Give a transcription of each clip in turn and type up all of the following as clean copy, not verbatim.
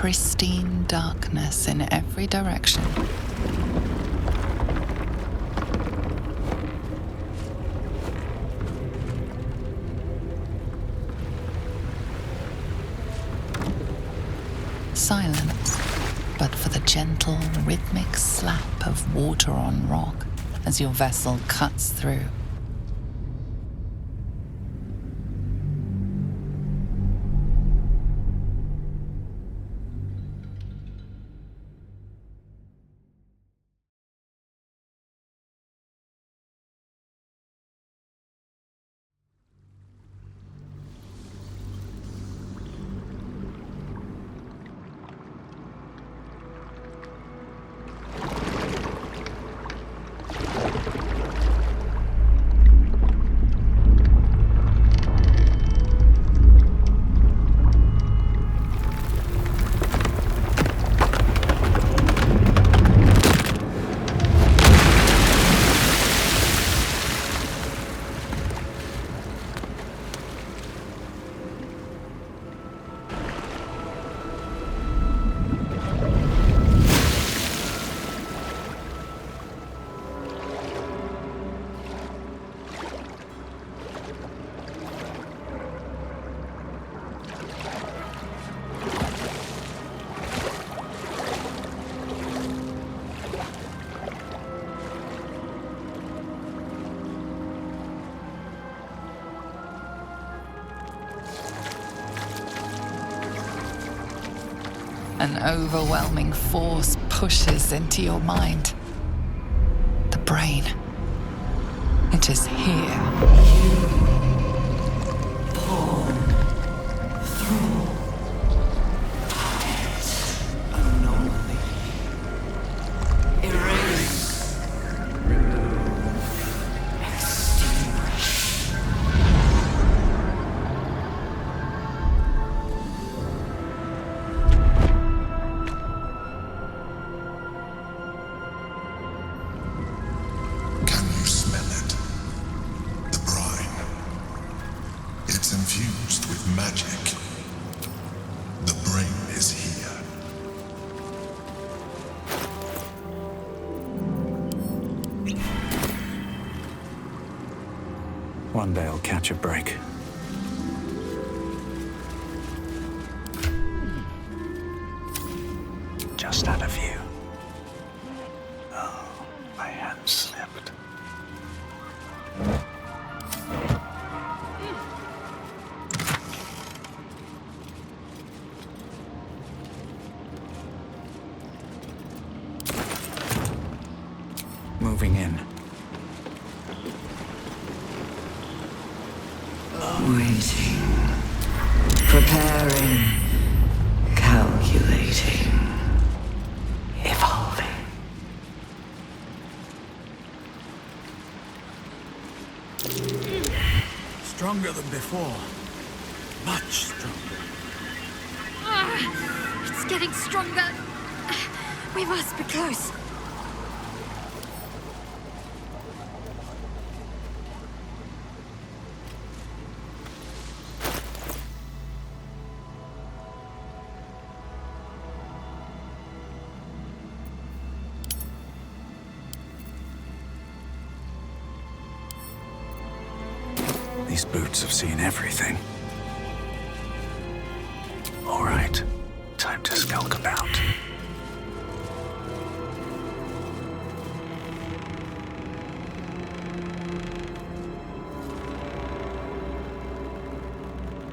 pristine darkness in every direction. Silence, but for the gentle, rhythmic slap of water on rock as your vessel cuts through. An overwhelming force pushes into your mind. The brain. It is here. Pawn. Thrall. Anomaly. Erase. Remove. Extinguish. Can you smell it? The brine. It's infused with magic. The brain is here. One day I'll catch a break. Just out of view. Oh, my hand slipped. Moving in. Waiting. Preparing. Calculating. Evolving. Stronger than before. Much stronger. It's getting stronger. We must be close. These boots have seen everything. All right, time to skulk about.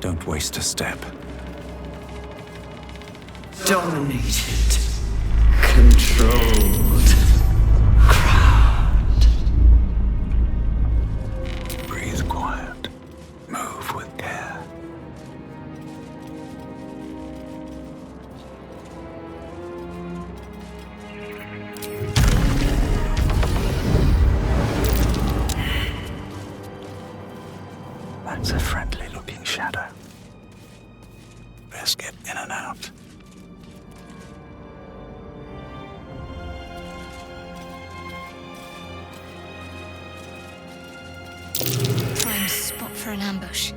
Don't waste a step. Dominated. Controlled. Crowned. Breathe quiet. Move with care. That's a friendly-looking shadow. Best get in and out. Prime spot for an ambush.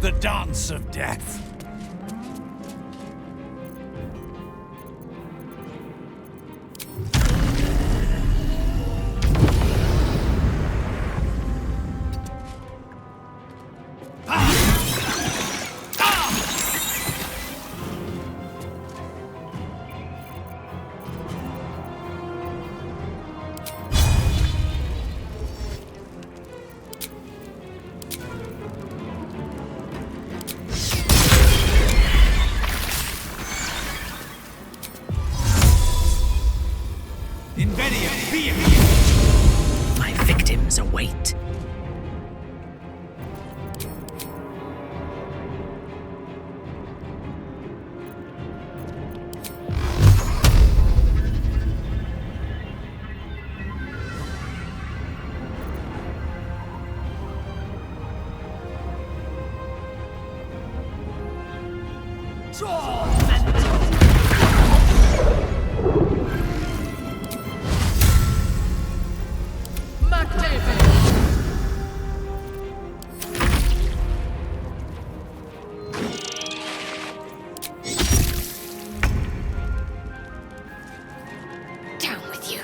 the dance of death. My victims await. Down with you.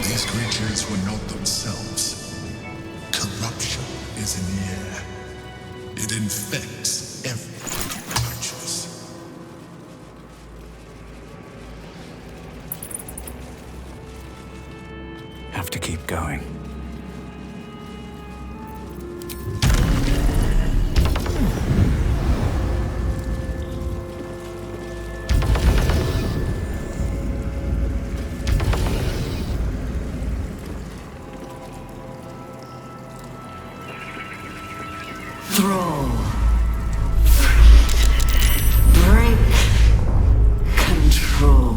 These creatures were not themselves. Corruption is in the air. It infects everything it touches. Have to keep going. Thrall. Break control.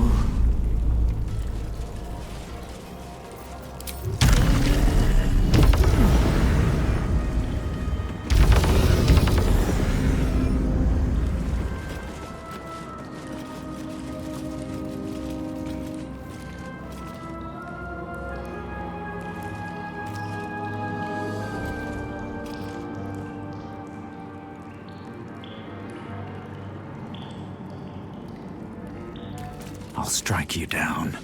I'll strike you down.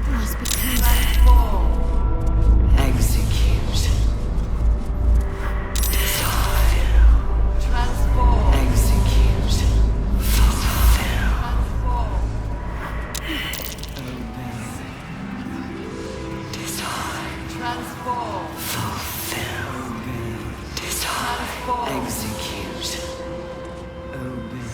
Must be Execute. Desire. Transform. Execute. Fulfill. Obey. Desire. Transform. Fulfill. Obey. Desire. Execute. Obey.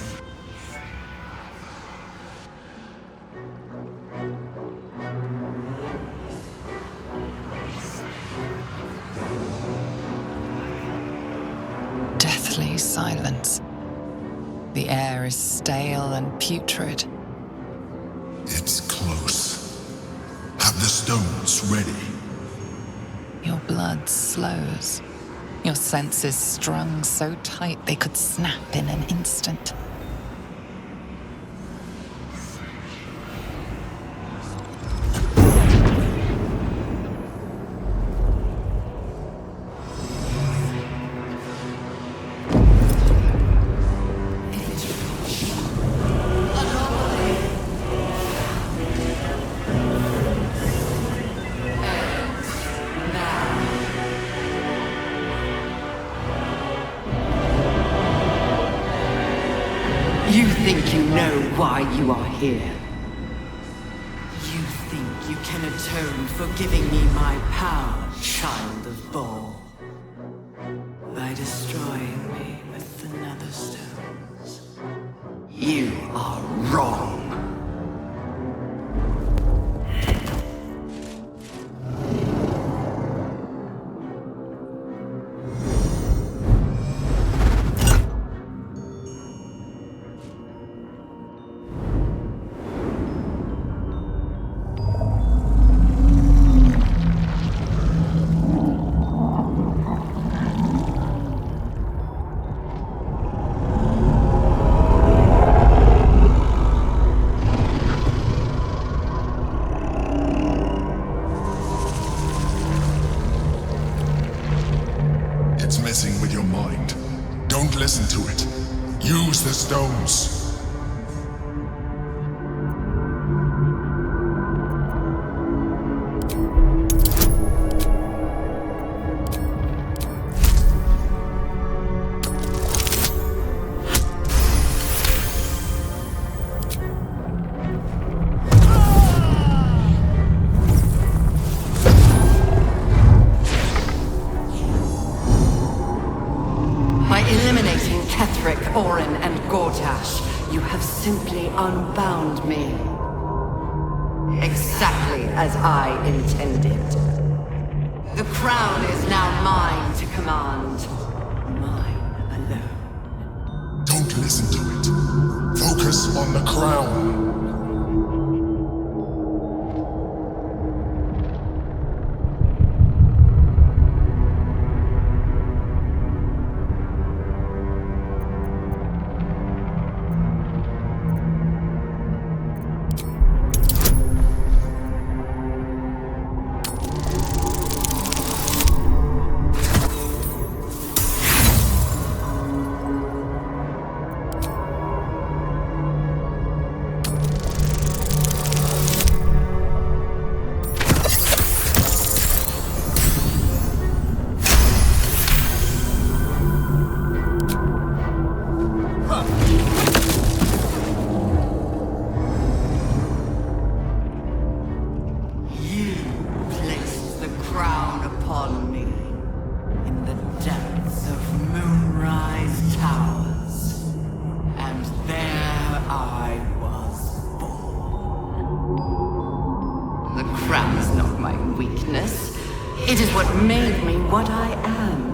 Deathly silence. The air is stale and putrid. It's close. Have the stones ready. Your blood slows. Your senses strung so tight they could snap in an instant. You think you know why you are here. You think you can atone for giving me my power, child of Baal. by destroying me with the nether stones. You are wrong. It's messing with your mind. Don't listen to it. Use the stones. By eliminating Ketheric, Orin, and Gortash, you have simply unbound me. Exactly as I intended. The crown is now mine to command. Mine alone. Don't listen to it. Focus on the crown. It is what made me what I am.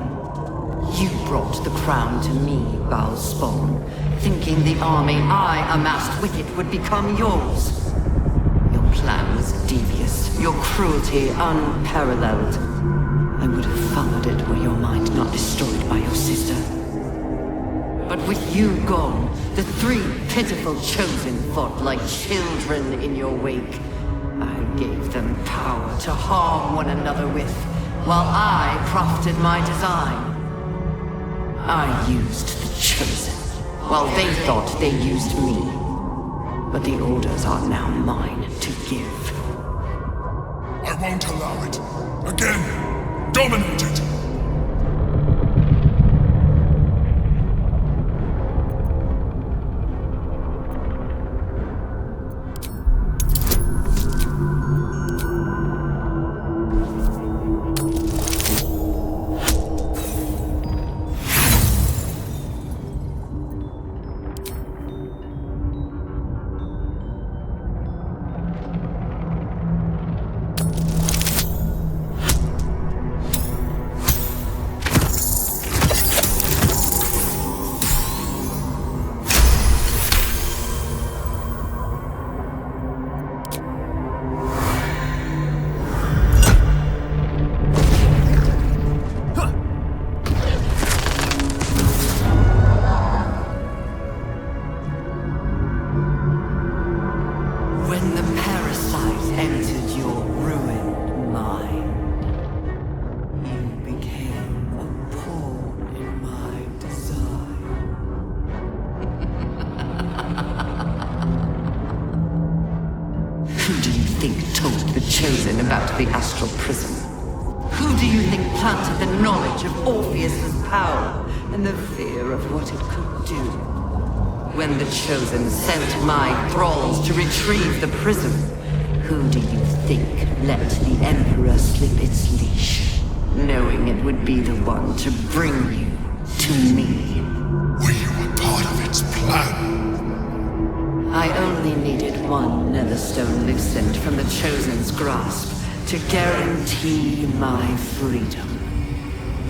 You brought the crown to me, Balspawn, thinking the army I amassed with it would become yours. Your plan was devious, your cruelty unparalleled. I would have followed it were your mind not destroyed by your sister. But with you gone, the three pitiful chosen fought like children in your wake. I gave them power to harm one another with, while I crafted my design. I used the chosen, while they thought they used me. But the orders are now mine to give. I won't allow it. Again, dominate it. When the parasite entered your ruined mind, you became a pawn in my design. Who do you think told the Chosen about the astral prism? Who do you think planted the knowledge of Orpheus's power and the fear of what it could do? When the Chosen sent my thralls to retrieve the prism, who do you think let the Emperor slip its leash, knowing it would be the one to bring you to me. Were you a part of its plan? I only needed one Netherstone loosened from the Chosen's grasp to guarantee my freedom.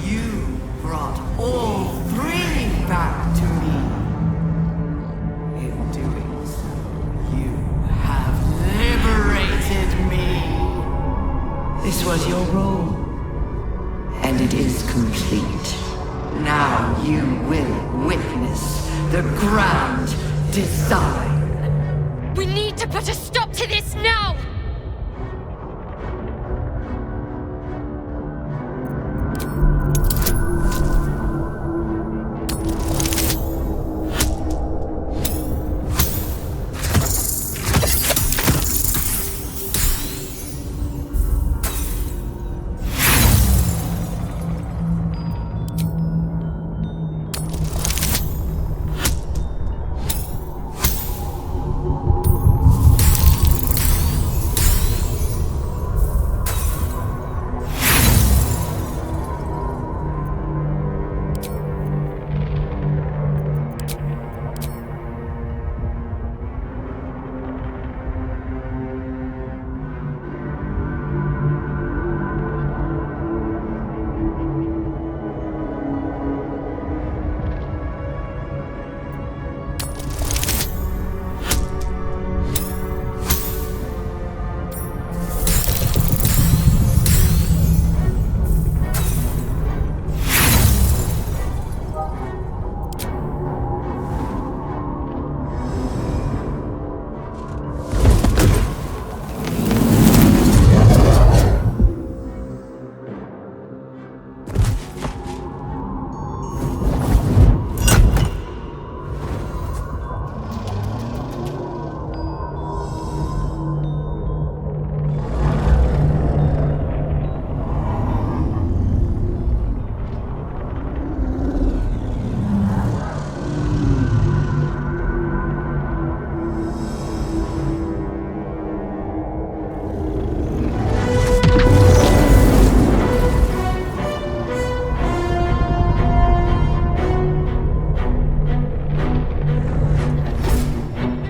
You brought all three back to me. In doing so, you have liberated me. This was your role, and it is complete. Now you will witness the grand design. We need to put a stop to this now!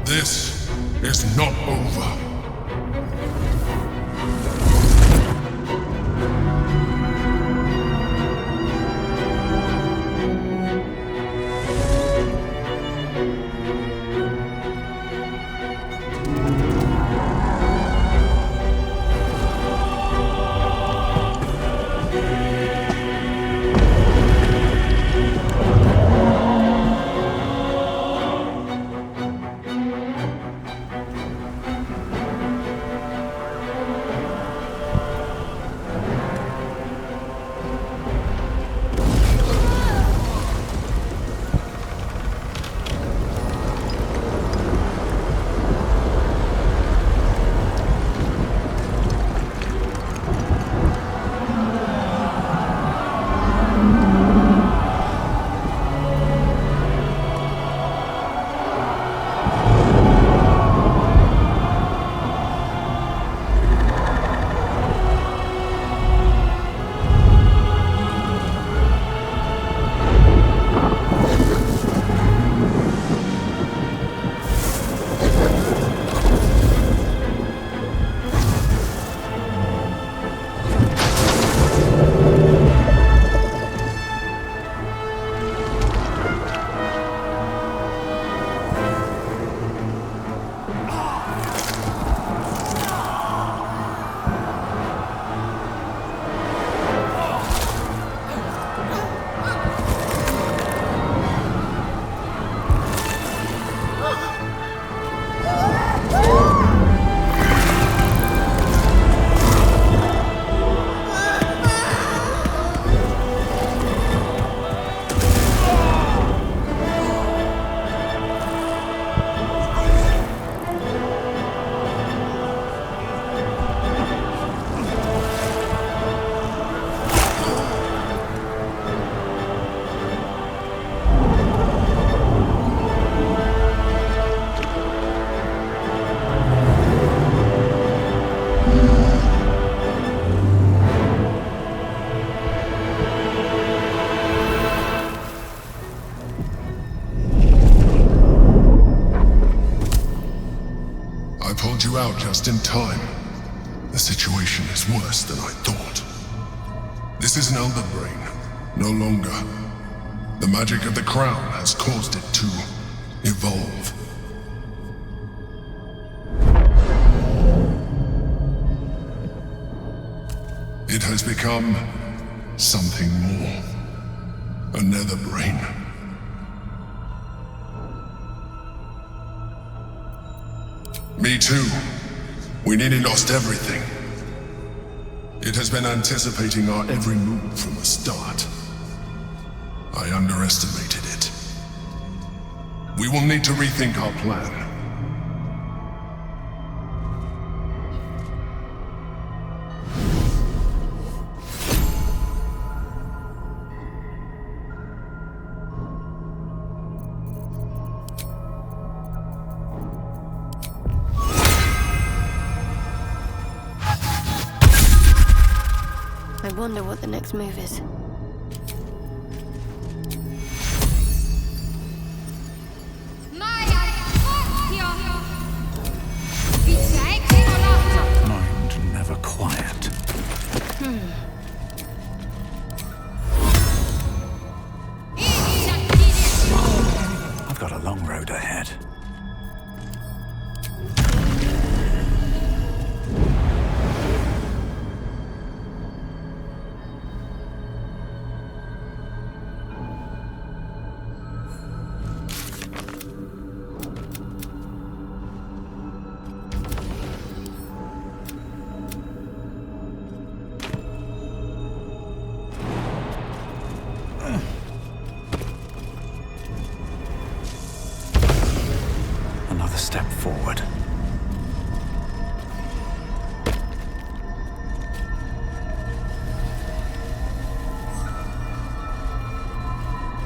This is not over. you out just in time. The situation is worse than I thought. This is an elder brain, no longer. The magic of the crown has caused it to evolve. It has become something more. A nether brain. Me too. We nearly lost everything. It has been anticipating our every move from the start. I underestimated it. We will need to rethink our plan. I wonder what the next move is. Mind never quiet. I've got a long road ahead. Another step forward.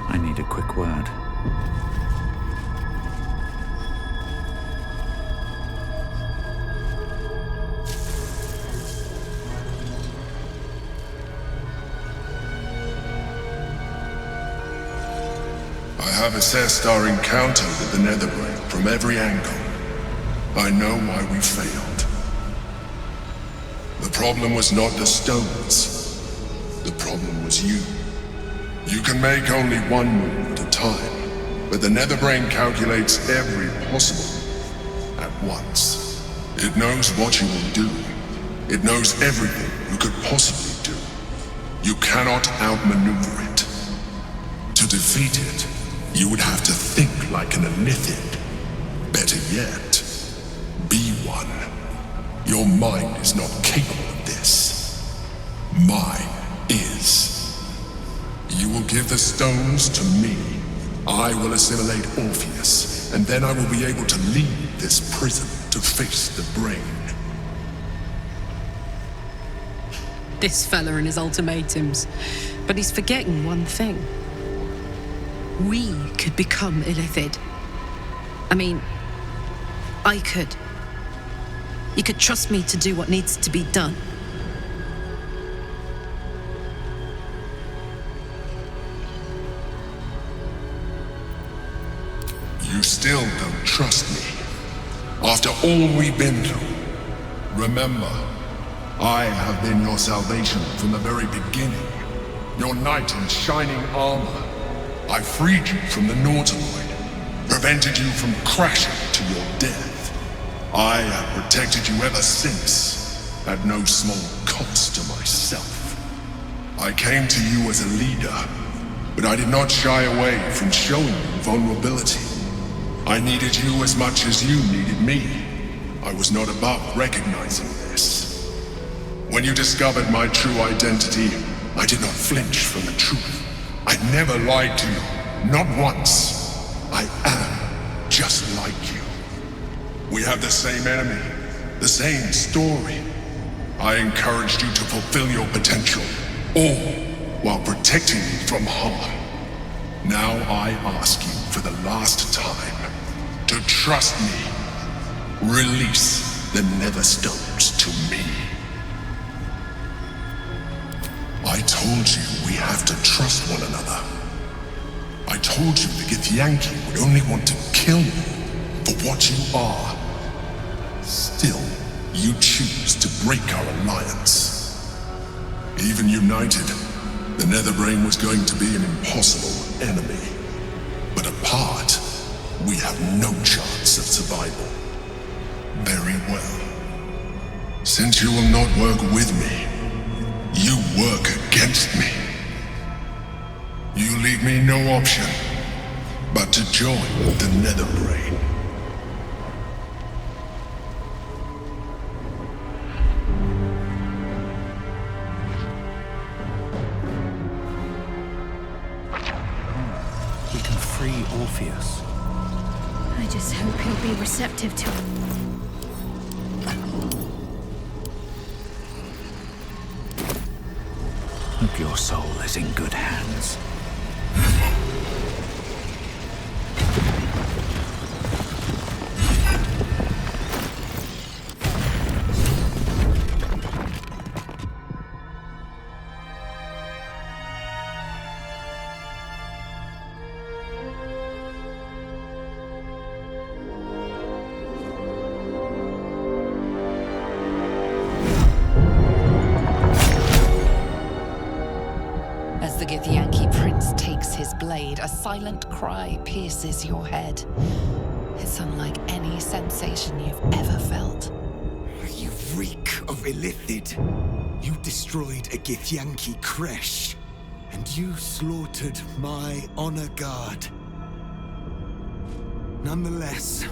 I need a quick word. I have assessed our encounter with the Netherbrain from every angle. I know why we failed. The problem was not the stones. The problem was you. You can make only one move at a time, but the Netherbrain calculates every possible move at once. It knows what you will do. It knows everything you could possibly do. You cannot outmaneuver it. To defeat it, you would have to think like an Elithid. Better yet, be one. Your mind is not capable of this. Mine is. You will give the stones to me. I will assimilate Orpheus, and then I will be able to leave this prison to face the brain. This fella and his ultimatums. But he's forgetting one thing. We could become Illithid. I mean, I could. You could trust me to do what needs to be done. You still don't trust me. After all we've been through. Remember, I have been your salvation from the very beginning. Your knight in shining armor. I freed you from the Nautiloid, prevented you from crashing to your death. I have protected you ever since, at no small cost to myself. I came to you as a leader, but I did not shy away from showing you vulnerability. I needed you as much as you needed me. I was not above recognizing this. When you discovered my true identity, I did not flinch from the truth. I never lied to you, not once. I am just like you. We have the same enemy, the same story. I encouraged you to fulfill your potential, all while protecting you from harm. Now I ask you for the last time to trust me. Release the Nether Stones to me. I told you we have to trust one another. I told you the Githyanki would only want to kill you for what you are. Still, you choose to break our alliance. Even united, the Netherbrain was going to be an impossible enemy. But apart, we have no chance of survival. Very well. Since you will not work with me, you work against me. You leave me no option but to join the Netherbrain. We can free Orpheus. I just hope he'll be receptive to it. Hope your soul is in good hands. As the Githyanki prince takes his blade, a silent cry pierces your head. It's unlike any sensation you've ever felt. You reek of Illithid. You destroyed a Githyanki creche. And you slaughtered my honor guard. Nonetheless,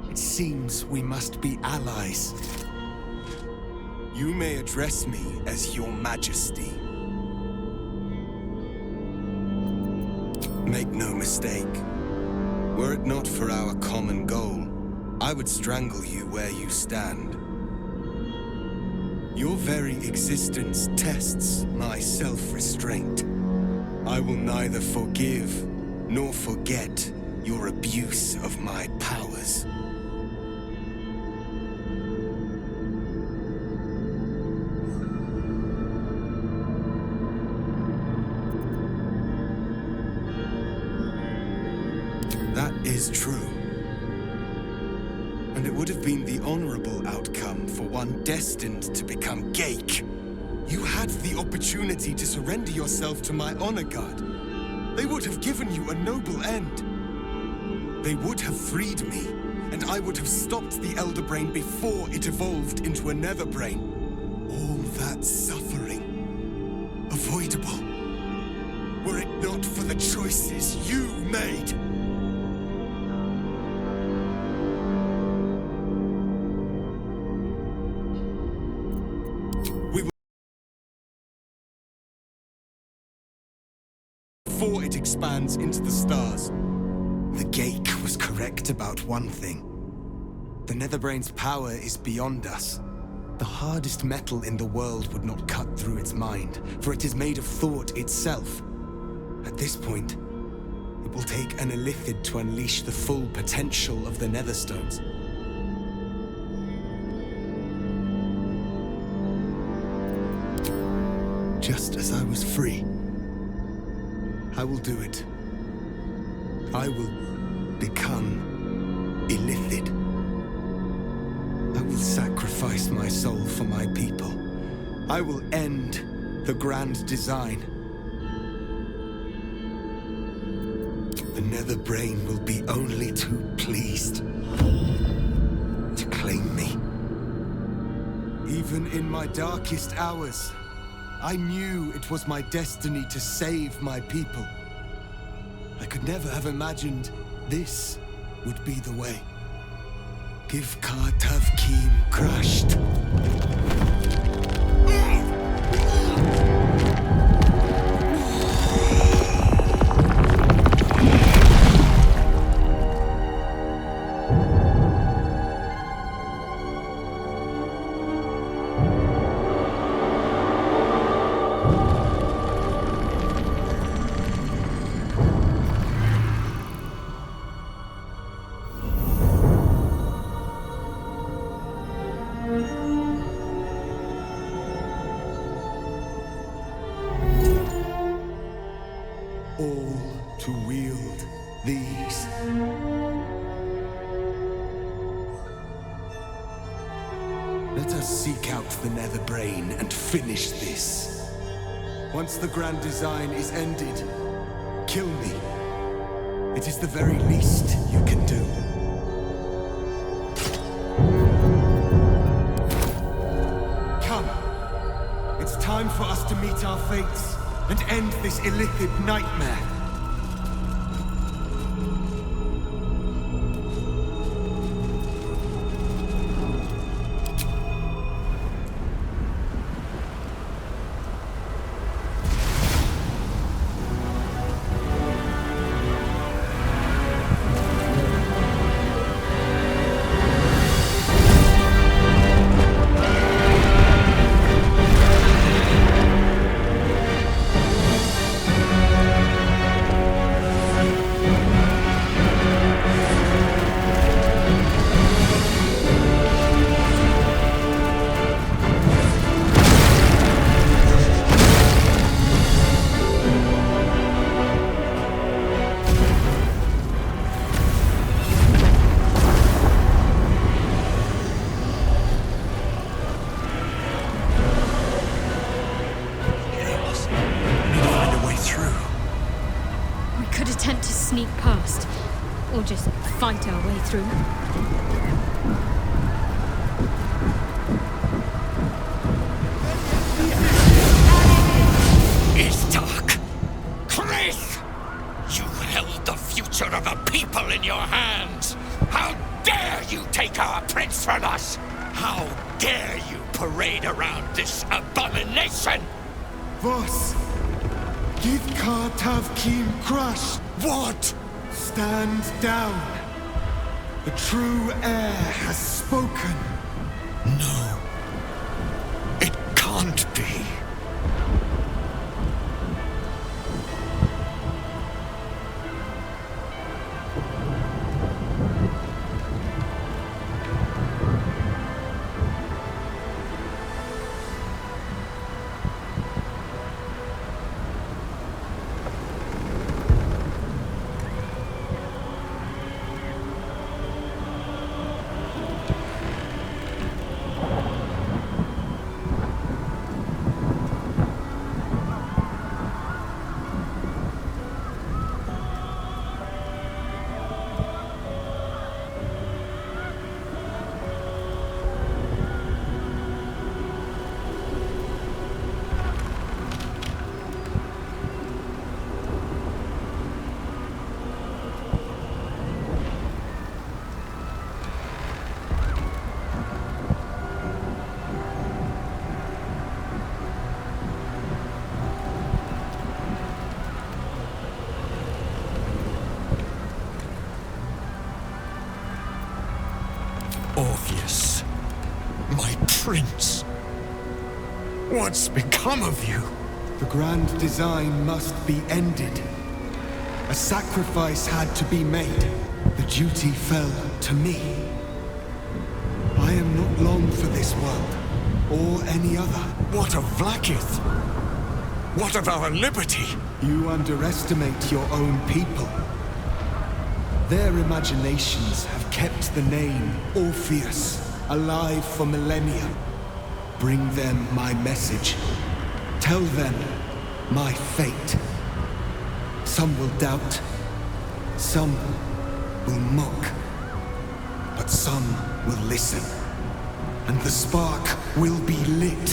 it seems we must be allies. You may address me as Your Majesty. Make no mistake, were it not for our common goal, I would strangle you where you stand. Your very existence tests my self-restraint. I will neither forgive nor forget your abuse of my powers. That is true. And it would have been the honorable outcome for one destined to become Geik. You had the opportunity to surrender yourself to my honor guard. They would have given you a noble end. They would have freed me, and I would have stopped the Elder Brain before it evolved into a Nether Brain. All that suffering, avoidable, were it not for the choices you made. Before it expands into the stars. The Geik was correct about one thing. The Netherbrain's power is beyond us. The hardest metal in the world would not cut through its mind, for it is made of thought itself. At this point, it will take an Illithid to unleash the full potential of the Netherstones. Just as I was free, I will do it. I will become Illithid. I will sacrifice my soul for my people. I will end the grand design. The Netherbrain will be only too pleased to claim me. Even in my darkest hours, I knew it was my destiny to save my people. I could never have imagined this would be the way. Give Tavkim crushed. All to wield these. Let us seek out the Nether Brain and finish this. Once the grand design is ended, kill me. It is the very least you can do. Come. It's time for us to meet our fates and end this illithid nightmare. Sneak past, or just fight our way through. It's dark. Chris! You held the future of a people in your hands. How dare you take our prince from us? How dare you parade around this abomination? Voss! Give Kartav Kim crush! What? Stand down. The true heir has spoken. No. It can't be. Orpheus, my prince. What's become of you? The grand design must be ended. A sacrifice had to be made. The duty fell to me. I am not long for this world, or any other. What of Vlaakith? What of our liberty? You underestimate your own people. Their imaginations have kept the name Orpheus alive for millennia. Bring them my message. Tell them my fate. Some will doubt. Some will mock. But some will listen. And the spark will be lit.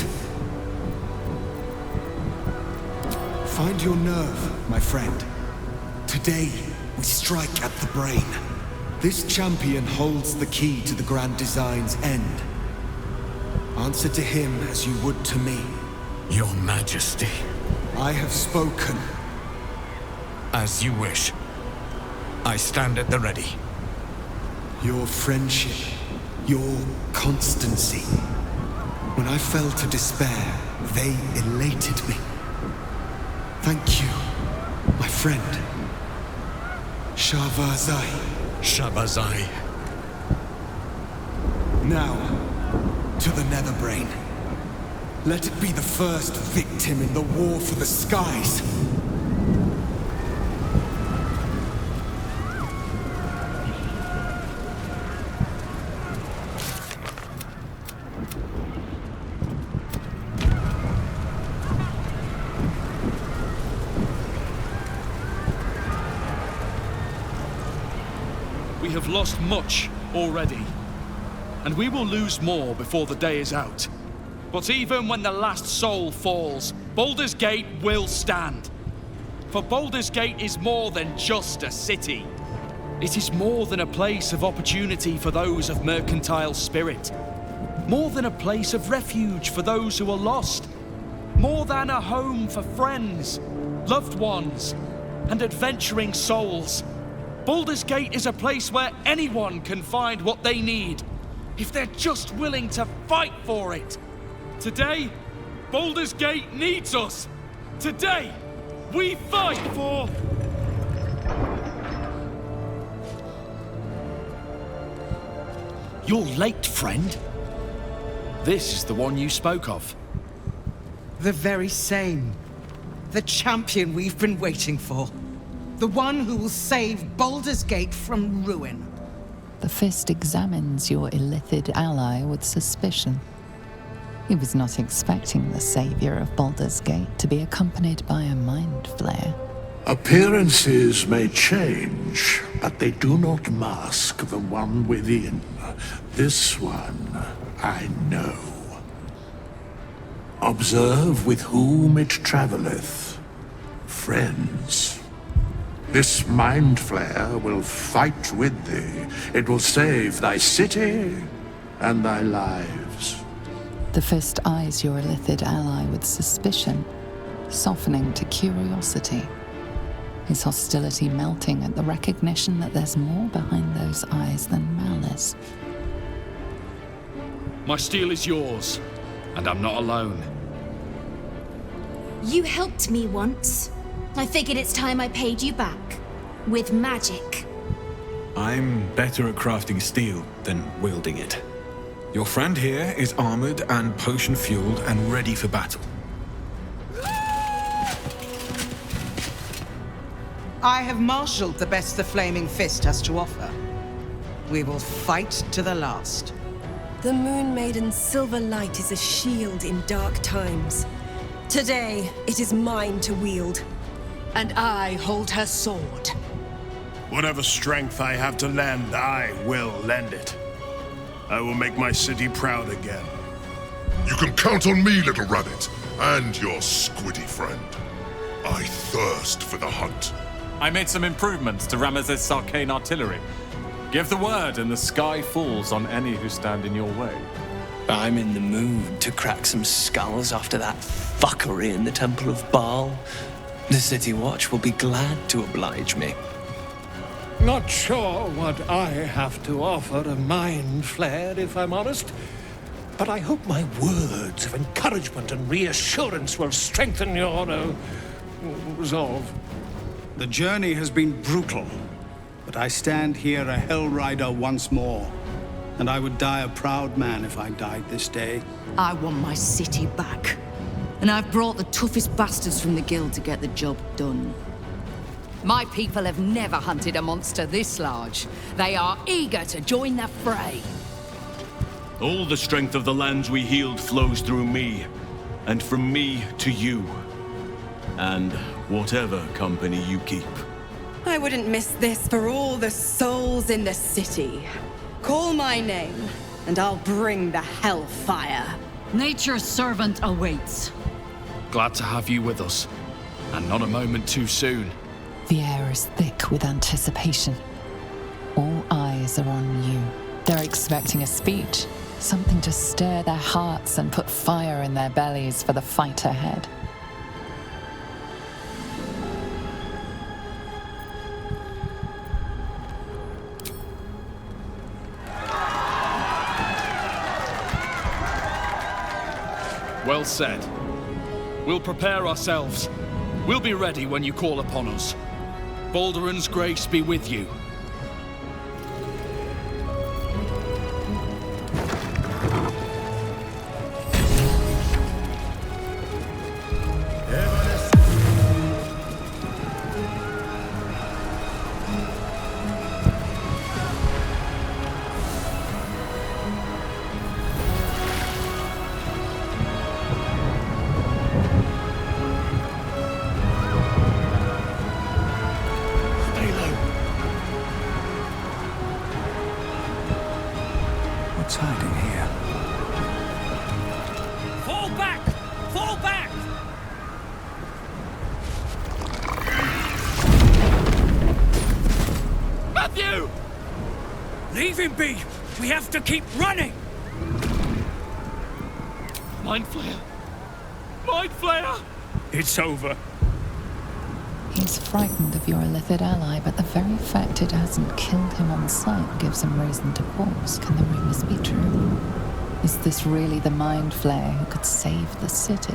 Find your nerve, my friend. Today, we strike at the brain. This champion holds the key to the grand design's end. Answer to him as you would to me. Your Majesty. I have spoken. As you wish. I stand at the ready. Your friendship, your constancy. When I fell to despair, they elated me. Thank you, my friend. Shavazai. Shavazai. Now, to the Netherbrain. Let it be the first victim in the war for the skies. have lost much already, and we will lose more before the day is out. But even when the last soul falls, Baldur's Gate will stand. For Baldur's Gate is more than just a city. It is more than a place of opportunity for those of mercantile spirit. More than a place of refuge for those who are lost. More than a home for friends, loved ones, and adventuring souls. Baldur's Gate is a place where anyone can find what they need, if they're just willing to fight for it. Today, Baldur's Gate needs us. Today, we fight for... You're late, friend. This is the one you spoke of. The very same. The champion we've been waiting for. The one who will save Baldur's Gate from ruin. The Fist examines your illithid ally with suspicion. He was not expecting the savior of Baldur's Gate to be accompanied by a mind flare. Appearances may change, but they do not mask the one within. This one I know. Observe with whom it travelleth. Friends. This mind flare will fight with thee. It will save thy city and thy lives. The Fist eyes your illithid ally with suspicion, softening to curiosity. His hostility melting at the recognition that there's more behind those eyes than malice. My steel is yours, and I'm not alone. You helped me once. I figured it's time I paid you back. With magic. I'm better at crafting steel than wielding it. Your friend here is armored and potion-fueled and ready for battle. I have marshaled the best the Flaming Fist has to offer. We will fight to the last. The Moon Maiden's silver light is a shield in dark times. Today, it is mine to wield. And I hold her sword. Whatever strength I have to lend, I will lend it. I will make my city proud again. You can count on me, little rabbit, and your squiddy friend. I thirst for the hunt. I made some improvements to Ramesses' arcane artillery. Give the word and the sky falls on any who stand in your way. I'm in the mood to crack some skulls after that fuckery in the Temple of Baal. The City Watch will be glad to oblige me. Not sure what I have to offer a mind flare, if I'm honest. But I hope my words of encouragement and reassurance will strengthen your resolve. The journey has been brutal, but I stand here a Hell Rider once more. And I would die a proud man if I died this day. I want my city back. And I've brought the toughest bastards from the guild to get the job done. My people have never hunted a monster this large. They are eager to join the fray. All the strength of the lands we healed flows through me, and from me to you. And whatever company you keep. I wouldn't miss this for all the souls in the city. Call my name, and I'll bring the hellfire. Nature's servant awaits. Glad to have you with us, and not a moment too soon. The air is thick with anticipation. All eyes are on you. They're expecting a speech, something to stir their hearts and put fire in their bellies for the fight ahead. Well said. We'll prepare ourselves. We'll be ready when you call upon us. Balduran's grace be with you. What's hiding here? Fall back! Fall back! Matthew! Leave him be! We have to keep running! Mind Flayer! Mind Flayer! It's over. He's frightened of your illithid ally, but the very fact it hasn't killed him on sight gives him reason to pause. Can the rumors be true? Is this really the Mind Flayer who could save the city?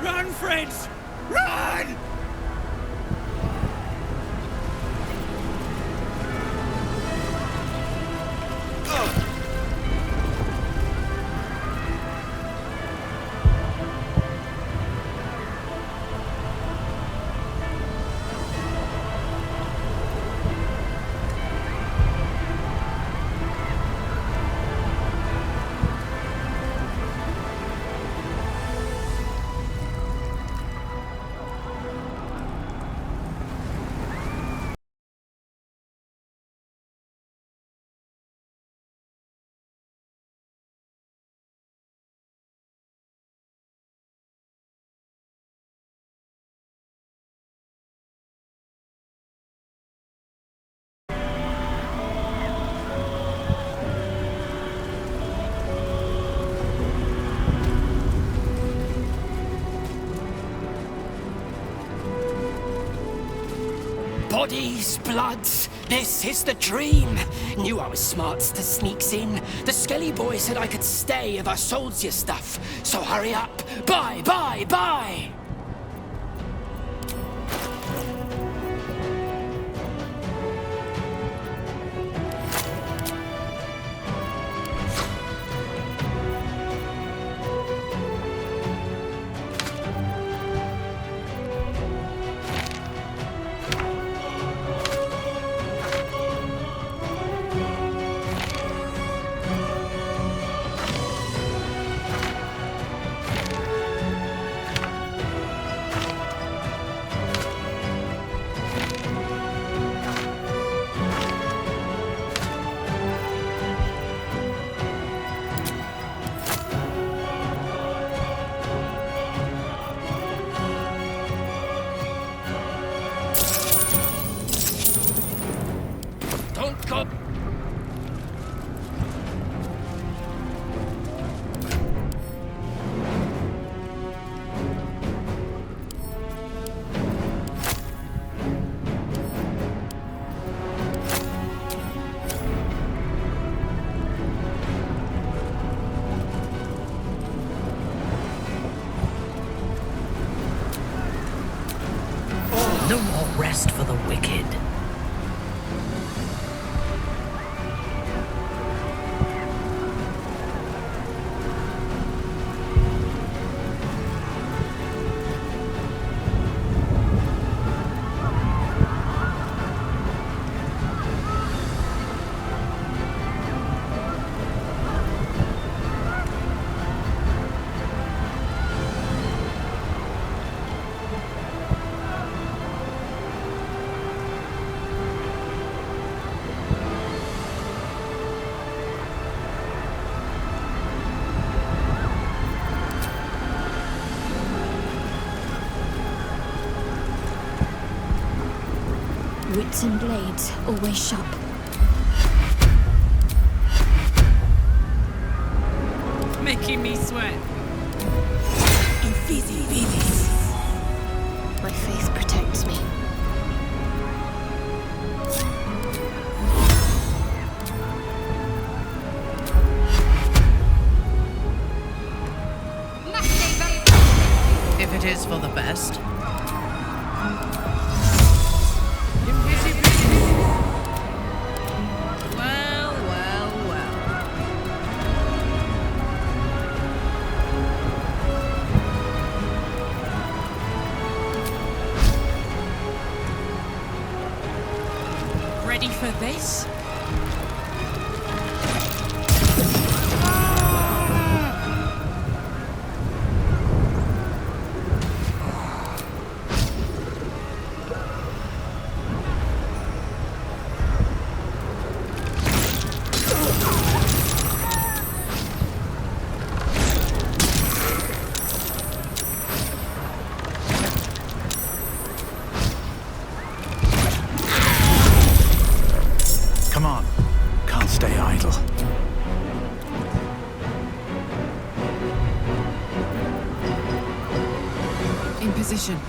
Run, friends! Run! Bodies, bloods, this is the dream. Knew I was smarts to sneaks in. The Skelly boy said I could stay if I sold your stuff. So hurry up. Bye, bye, bye! Don't go. No more rest for the wicked. Wits and blades, always sharp. Making me sweat. My faith protects me. If it is for the best. Well, well, well. Ready for this? Come on. Can't stay idle. In position.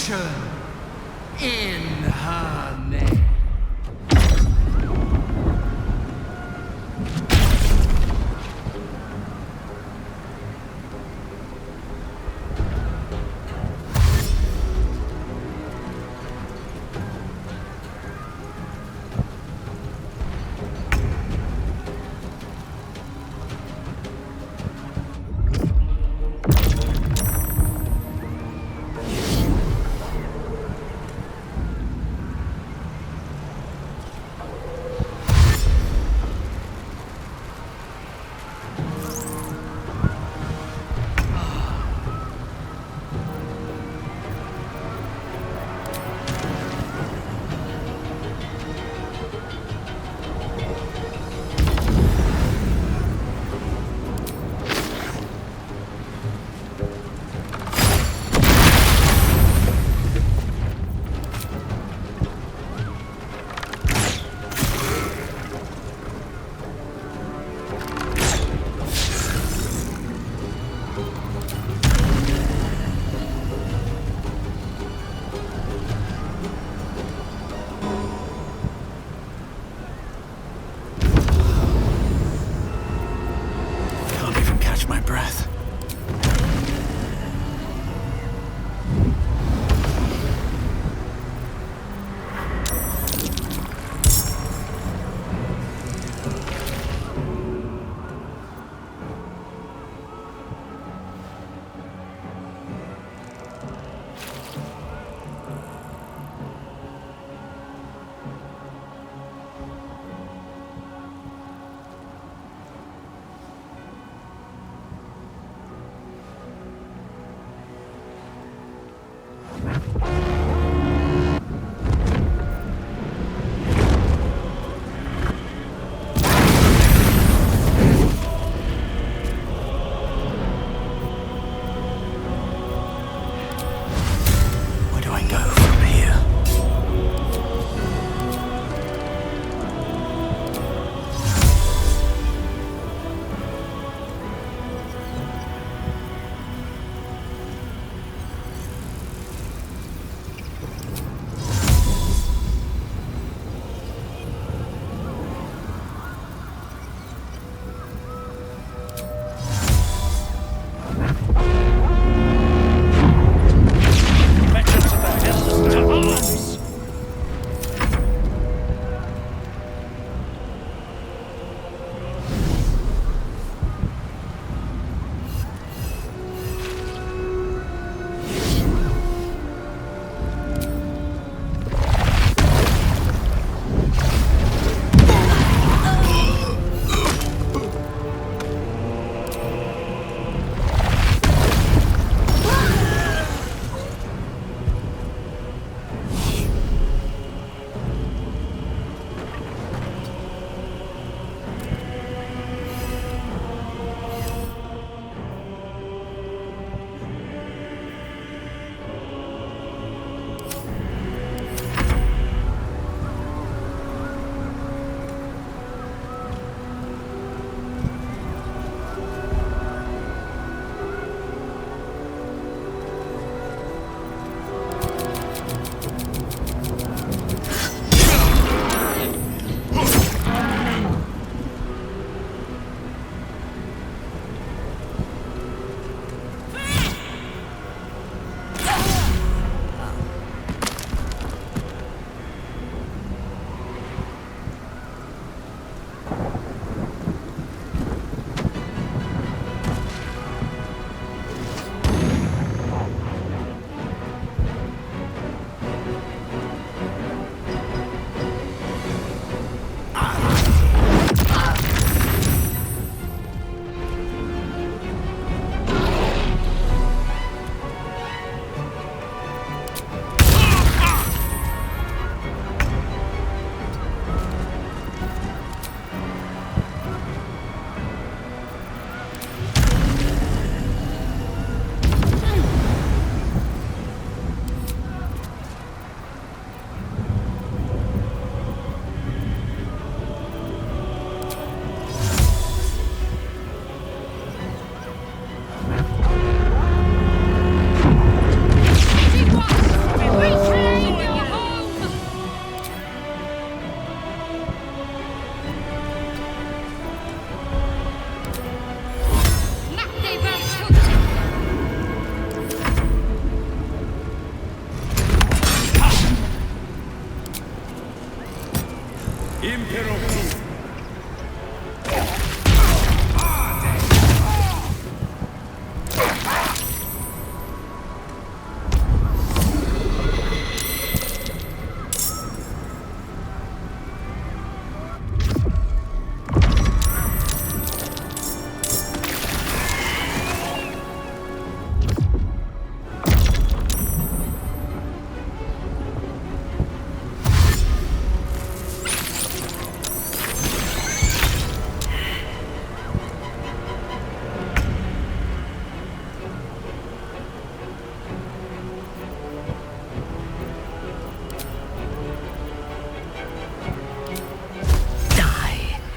potion in her name.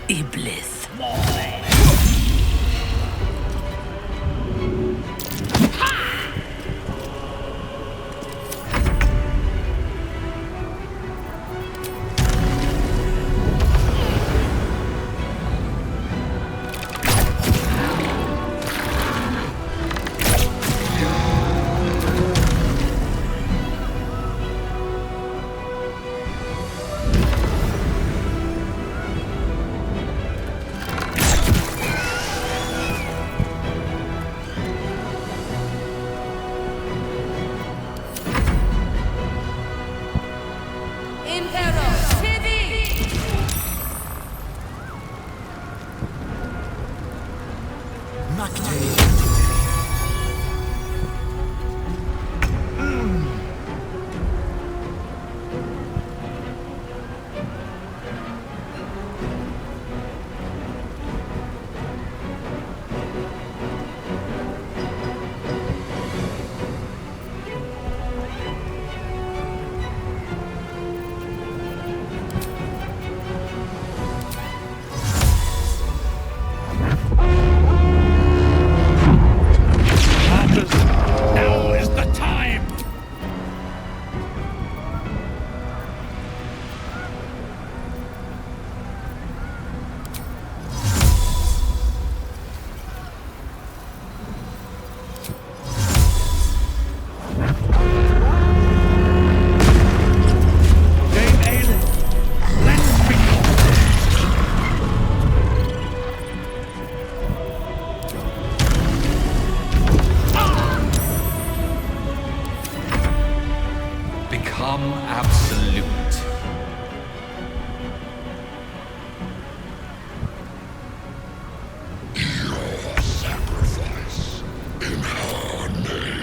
Iblis. Become absolute. Your sacrifice in her name.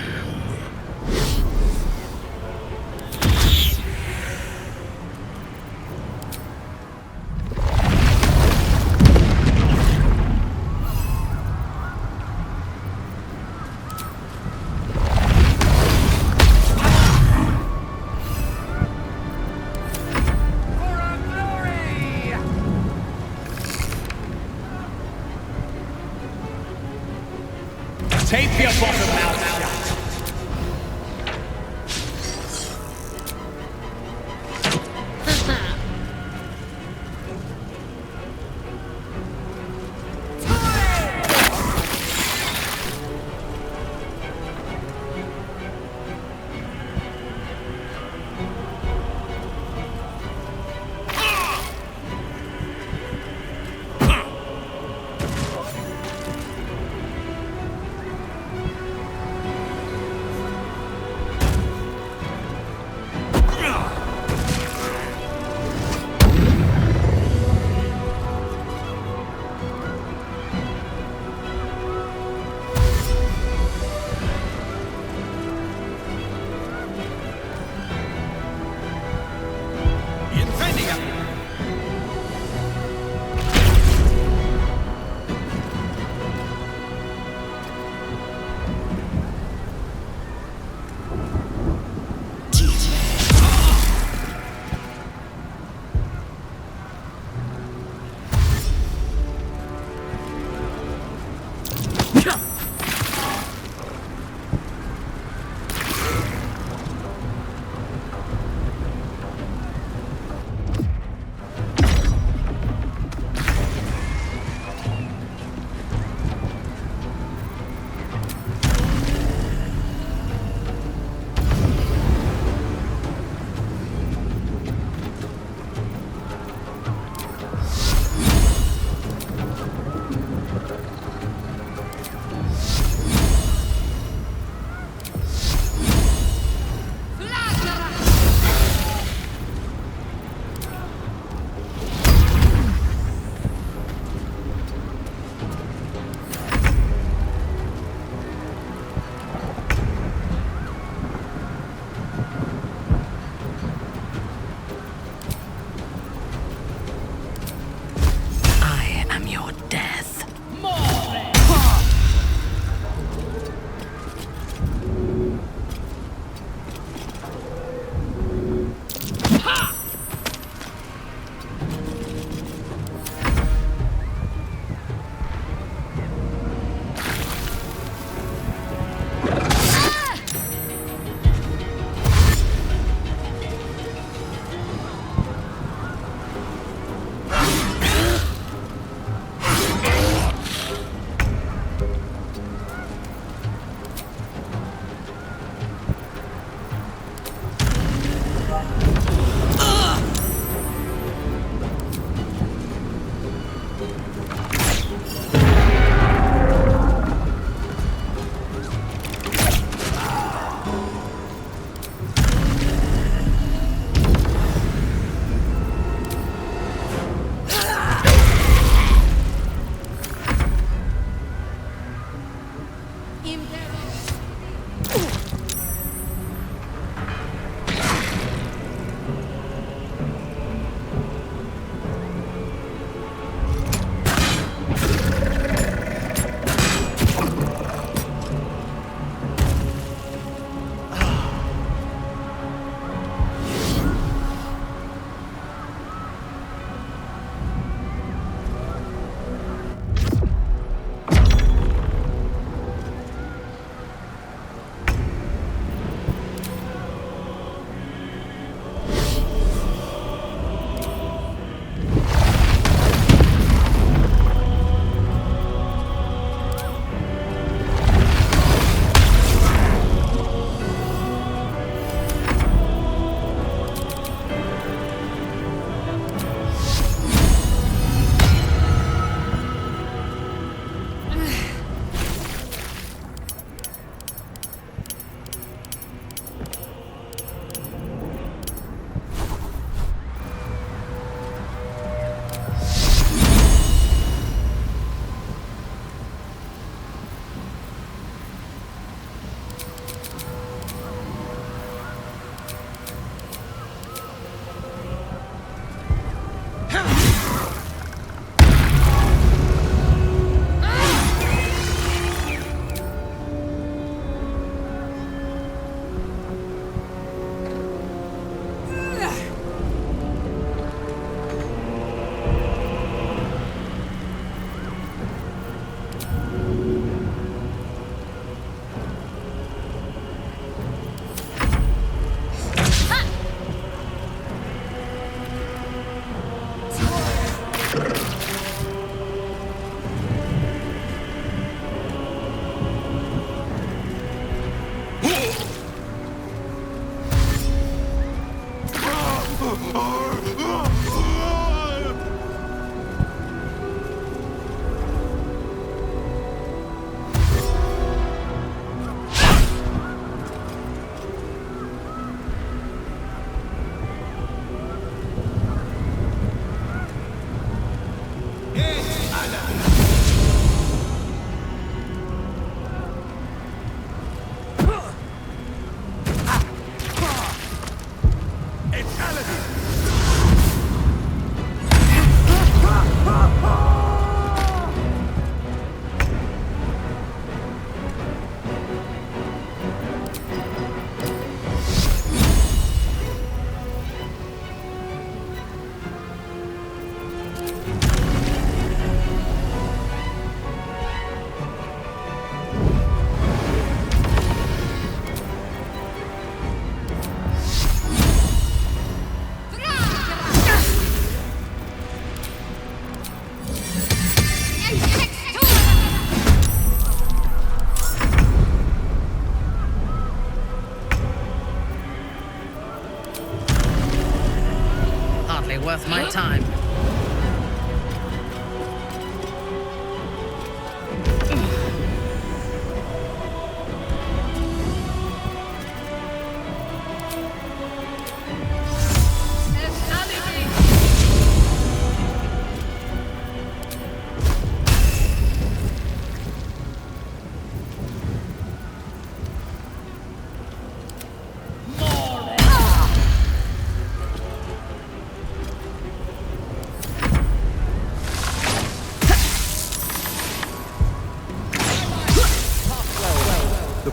Worth my time.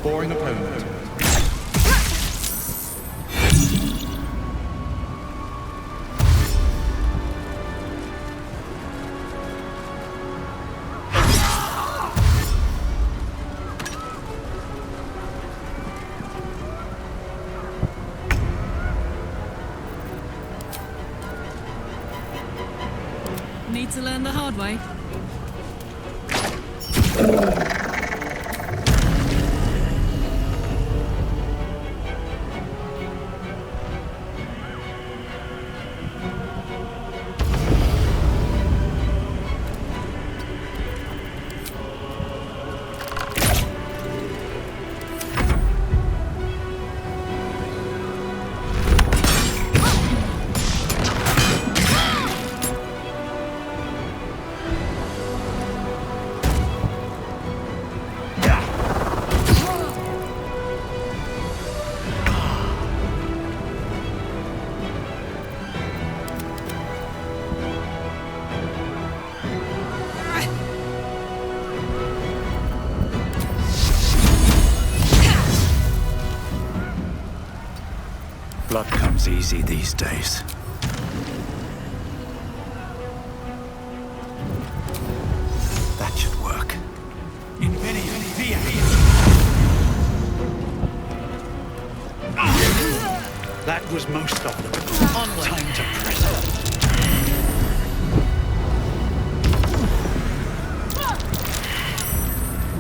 Boring opponent. Need to learn the hard way. Blood comes easy these days. That should work. That was most of them. Onward. Time to press on.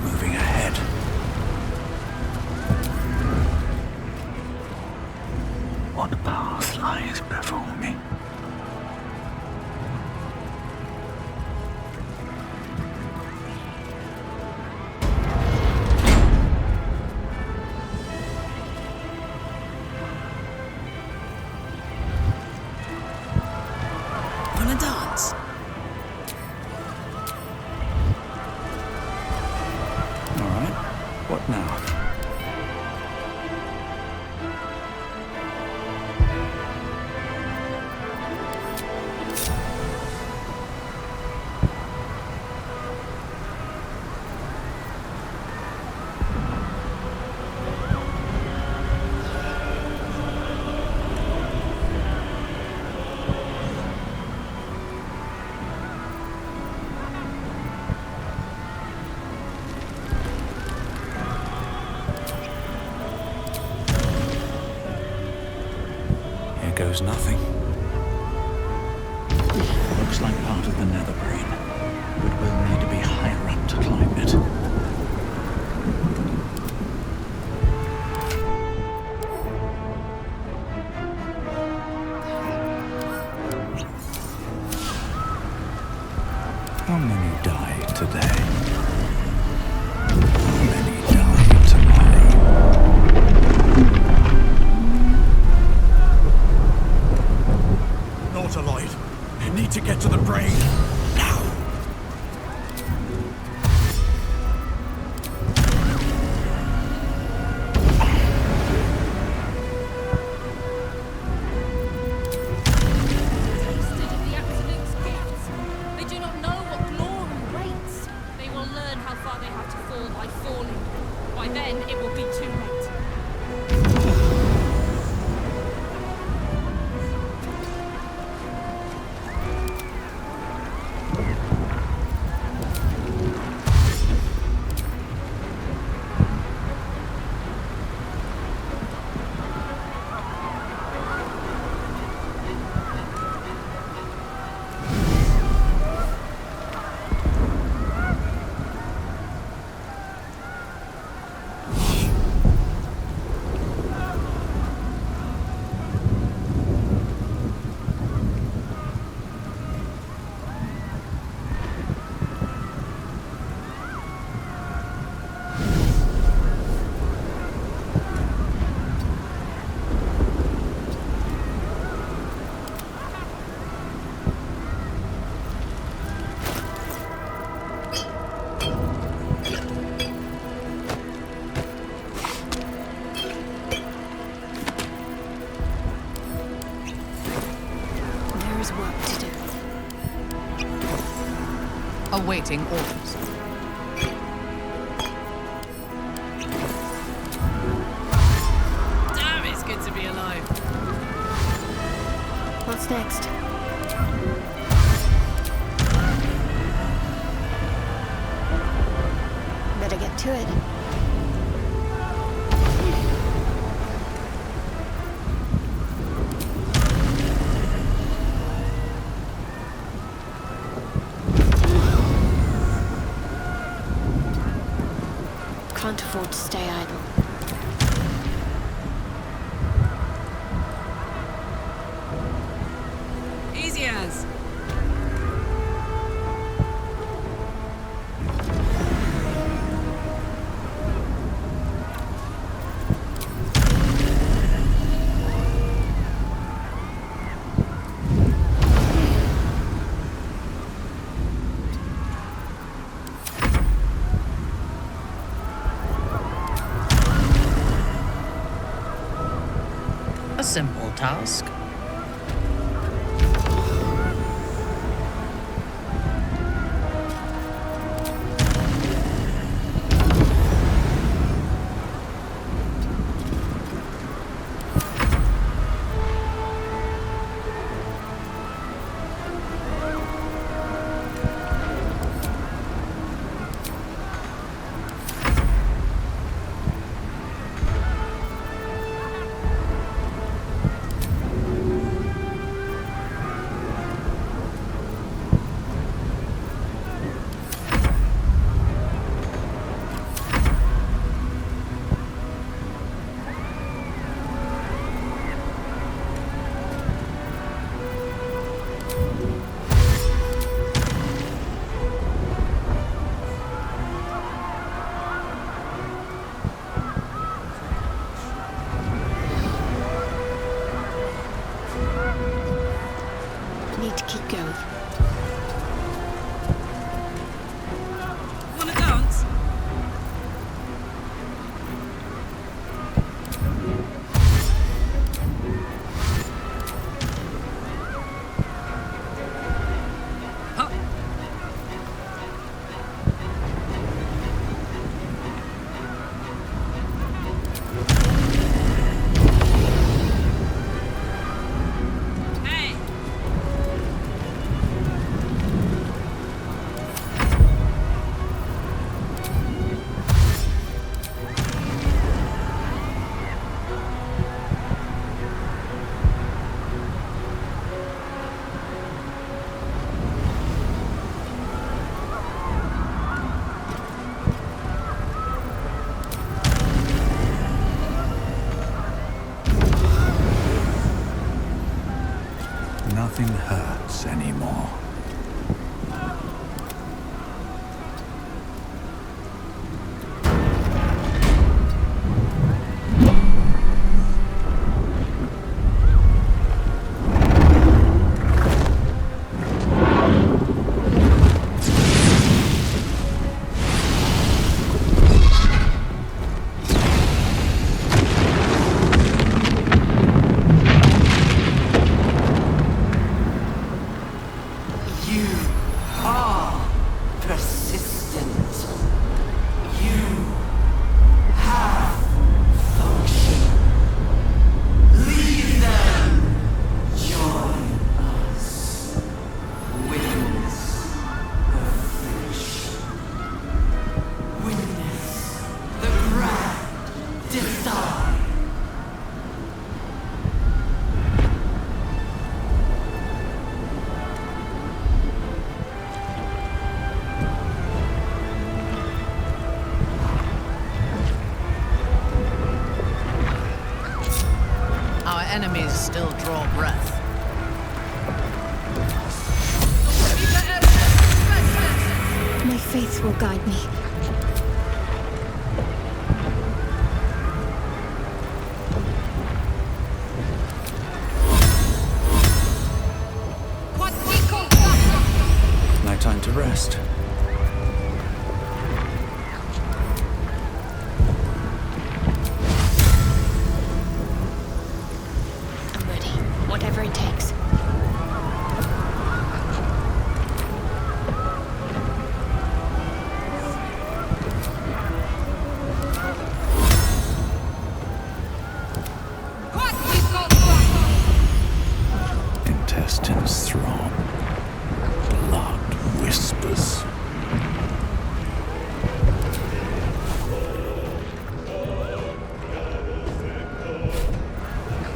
Moving ahead. What path lies before me? Wanna dance? All right. What now? Goes nothing. Looks like part of the nether brain, but we'll need to be higher up to climb it. How many die today? How many die tomorrow? Nautiloid, you need to get to the brain. Now! They do not know what glory waits. They will learn how far they have to fall by falling. By then, it will be too late. Awaiting orders. Damn, it's good to be alive. What's next? Better get to it. Can't afford to stay idle. Easy as. A simple task. Need to keep going. Wanna dance? Nothing hurts anymore. still draw breath. My faith will guide me. No time to rest. I'm ready. Whatever it takes. Intestines throb. Blood whispers.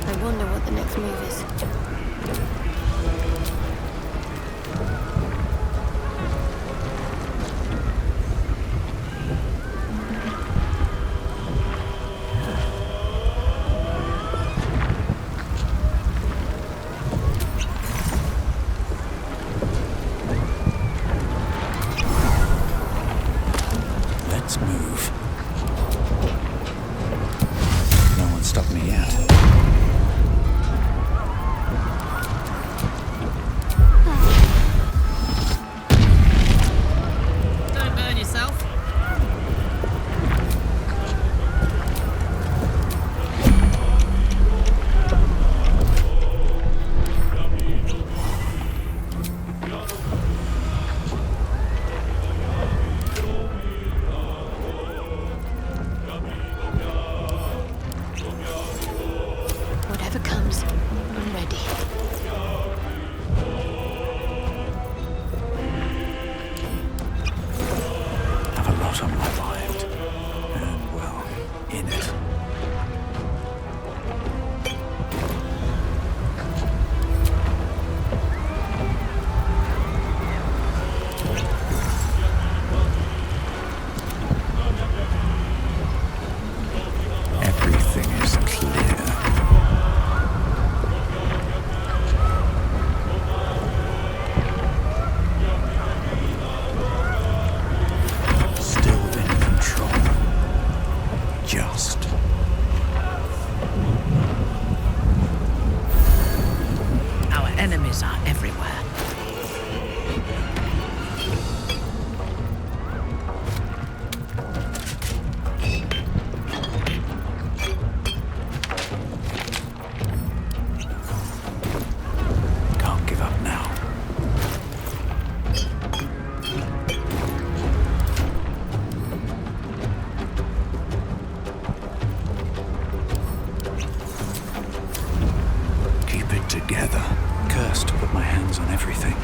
I wonder what the next move is. Let's move. No one stopped me yet. Don't burn yourself. Whatever comes, I'm ready. Have a lot on my mind. And, well, in it. Everything is clear. Still in control. Just. Our enemies are everywhere. Can't give up now. Keep it together. Cursed to put my hands on everything.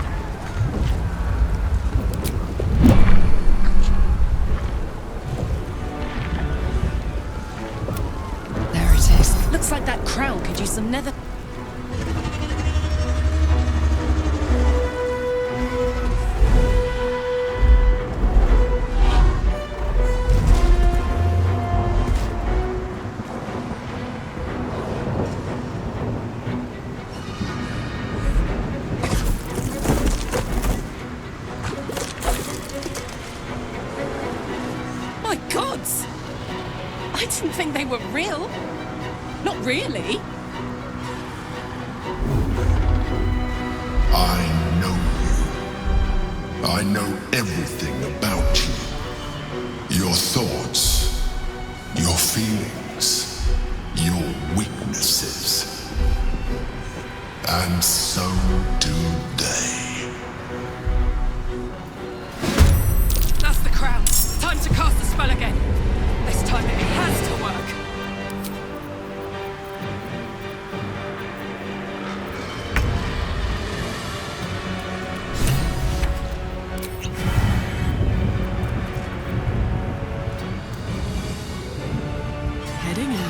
There it is. Looks like that crown could use some nether. My gods! I didn't think they were real. Not really. I know you. I know everything about you. Your thoughts, your feelings, your weaknesses. And so do they. That's the crown. Time to cast the spell again. This time it has to work. Heading out.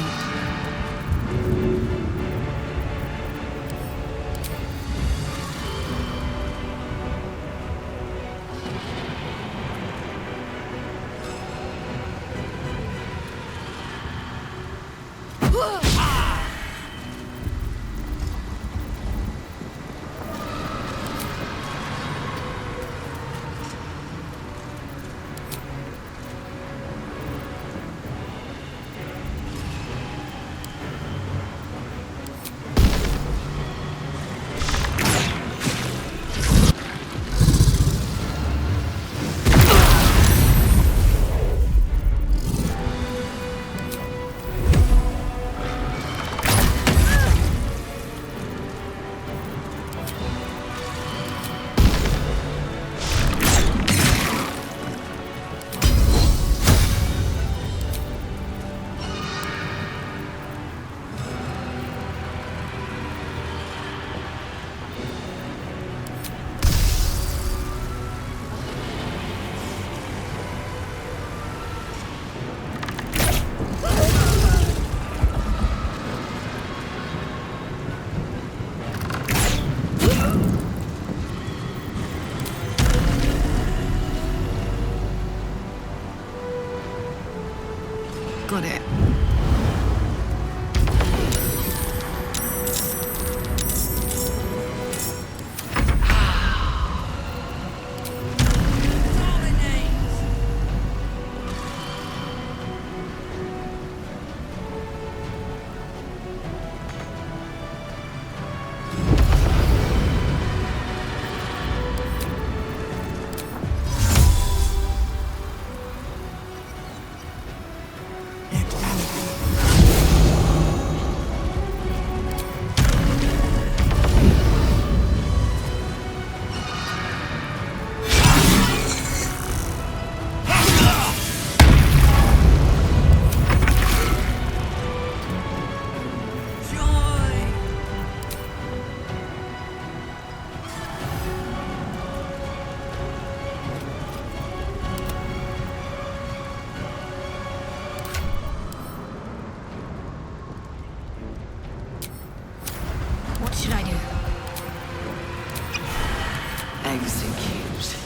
Execute.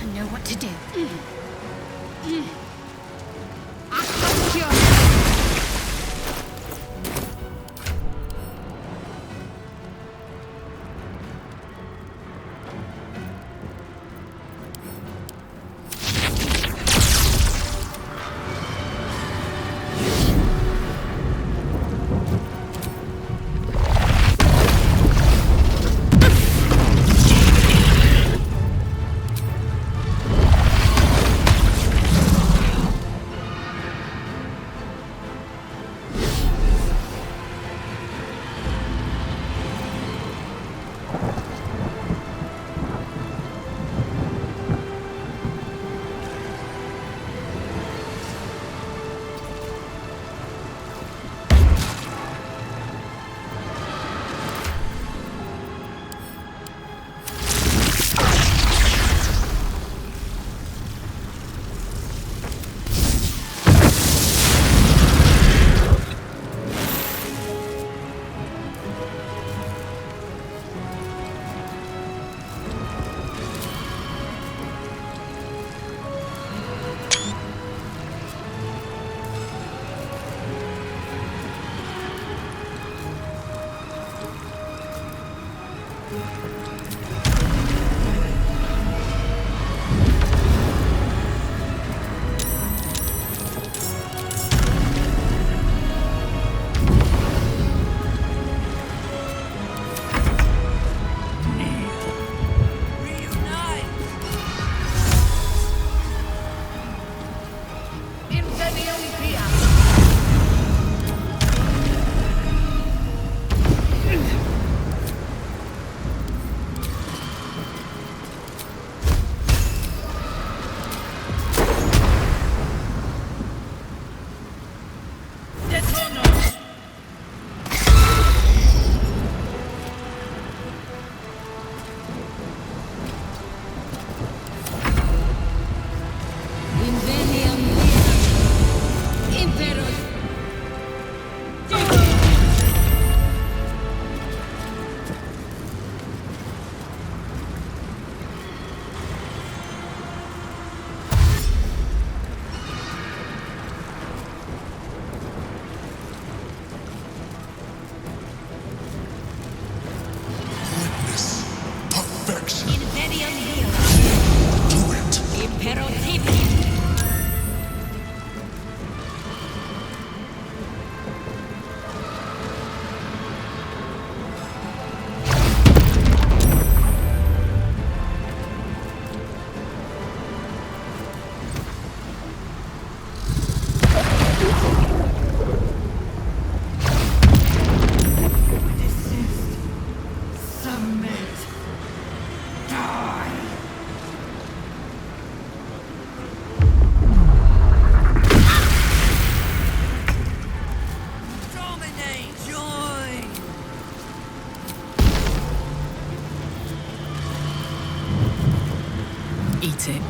I know what to do. Eat it.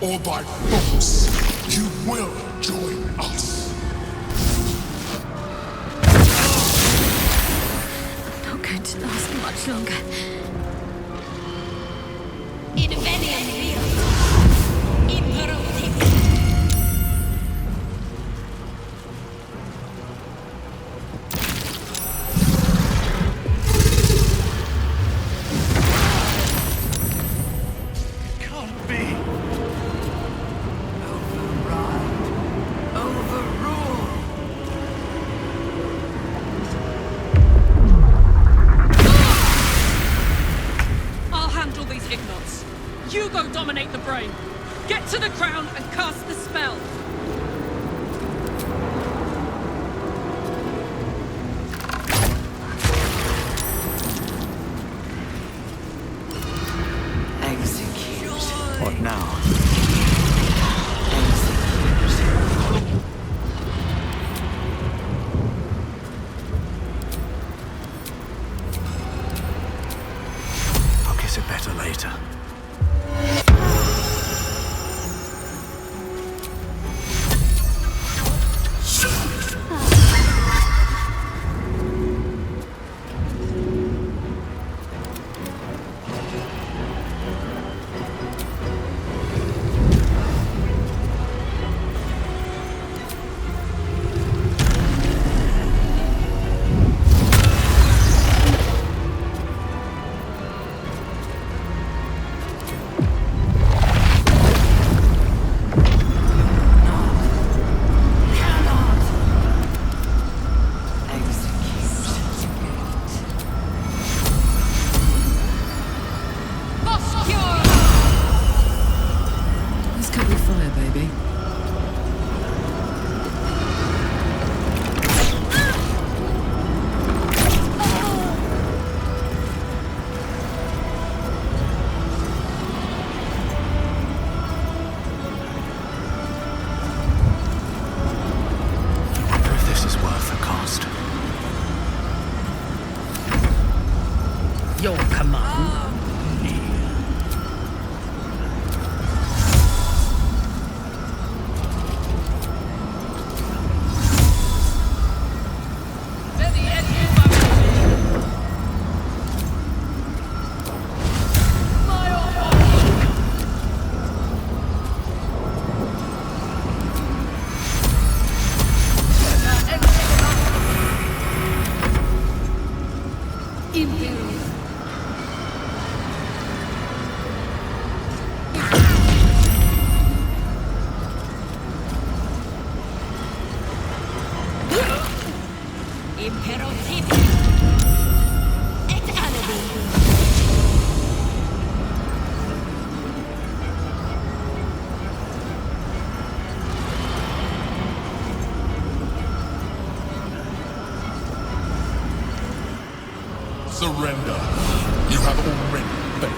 or by force, you will join us. Not going to last much longer. You go dominate the brain. Get to the crown and cast the spell. Execute. What now? I'll kiss it better later. Your command. Surrender. You have already failed.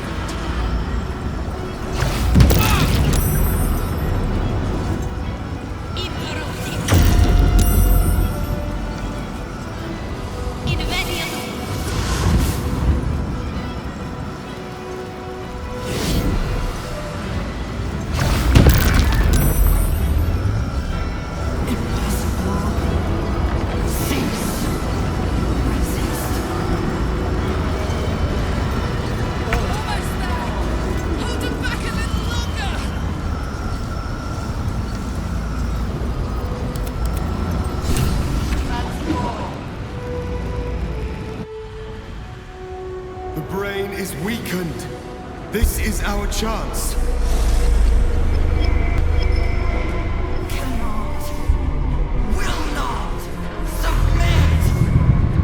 The brain is weakened. This is our chance.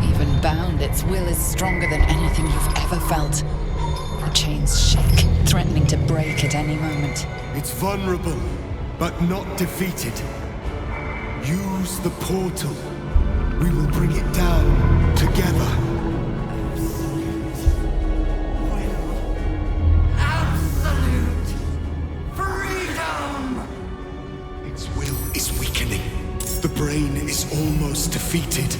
Even bound, its will is stronger than anything you've ever felt. The chains shake, threatening to break at any moment. It's vulnerable, but not defeated. Use the portal. We will bring it down together. The brain is almost defeated.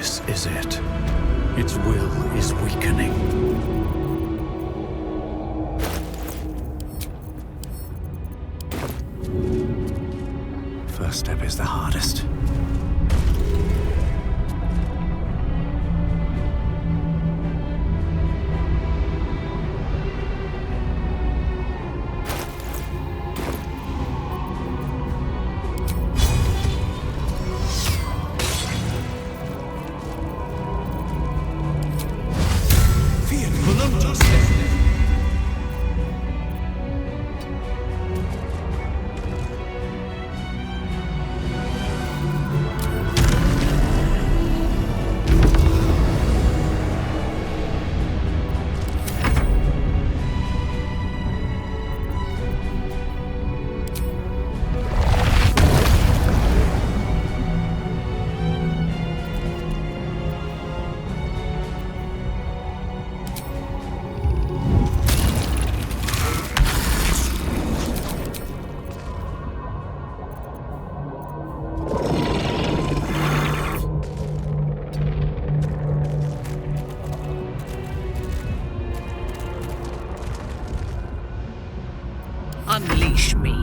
This is it. Its will is weakening. First step is the hardest. Unleash me.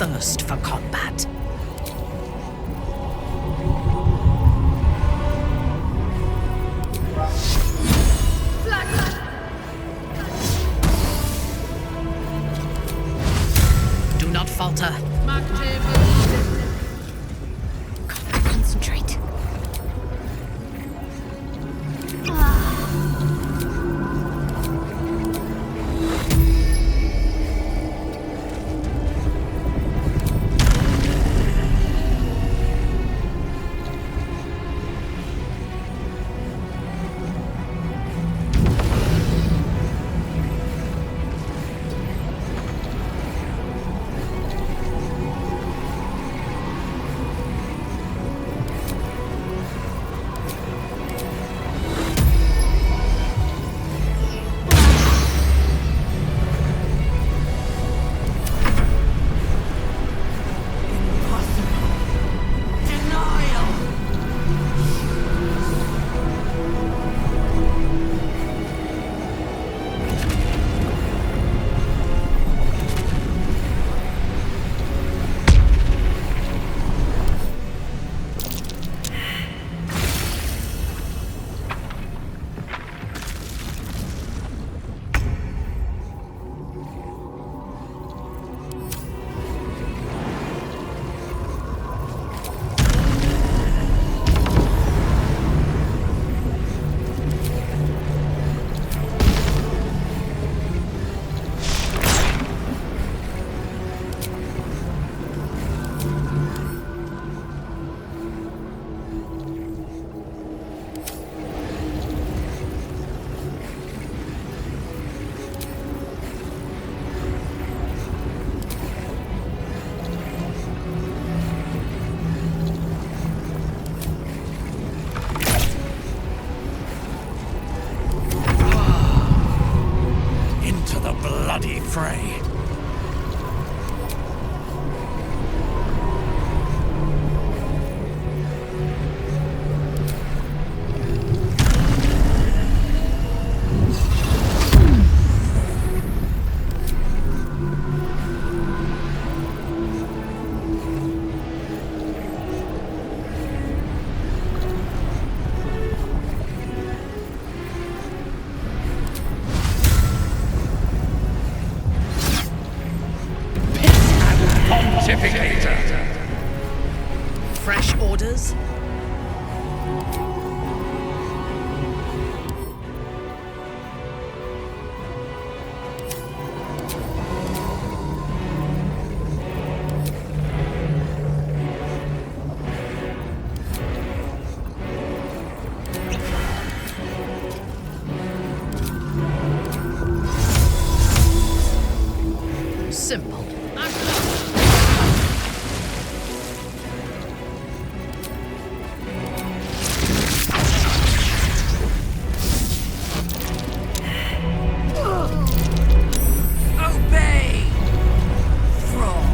Thirst for combat. bloody fray. Fresh orders? Simple. Obey! Frog.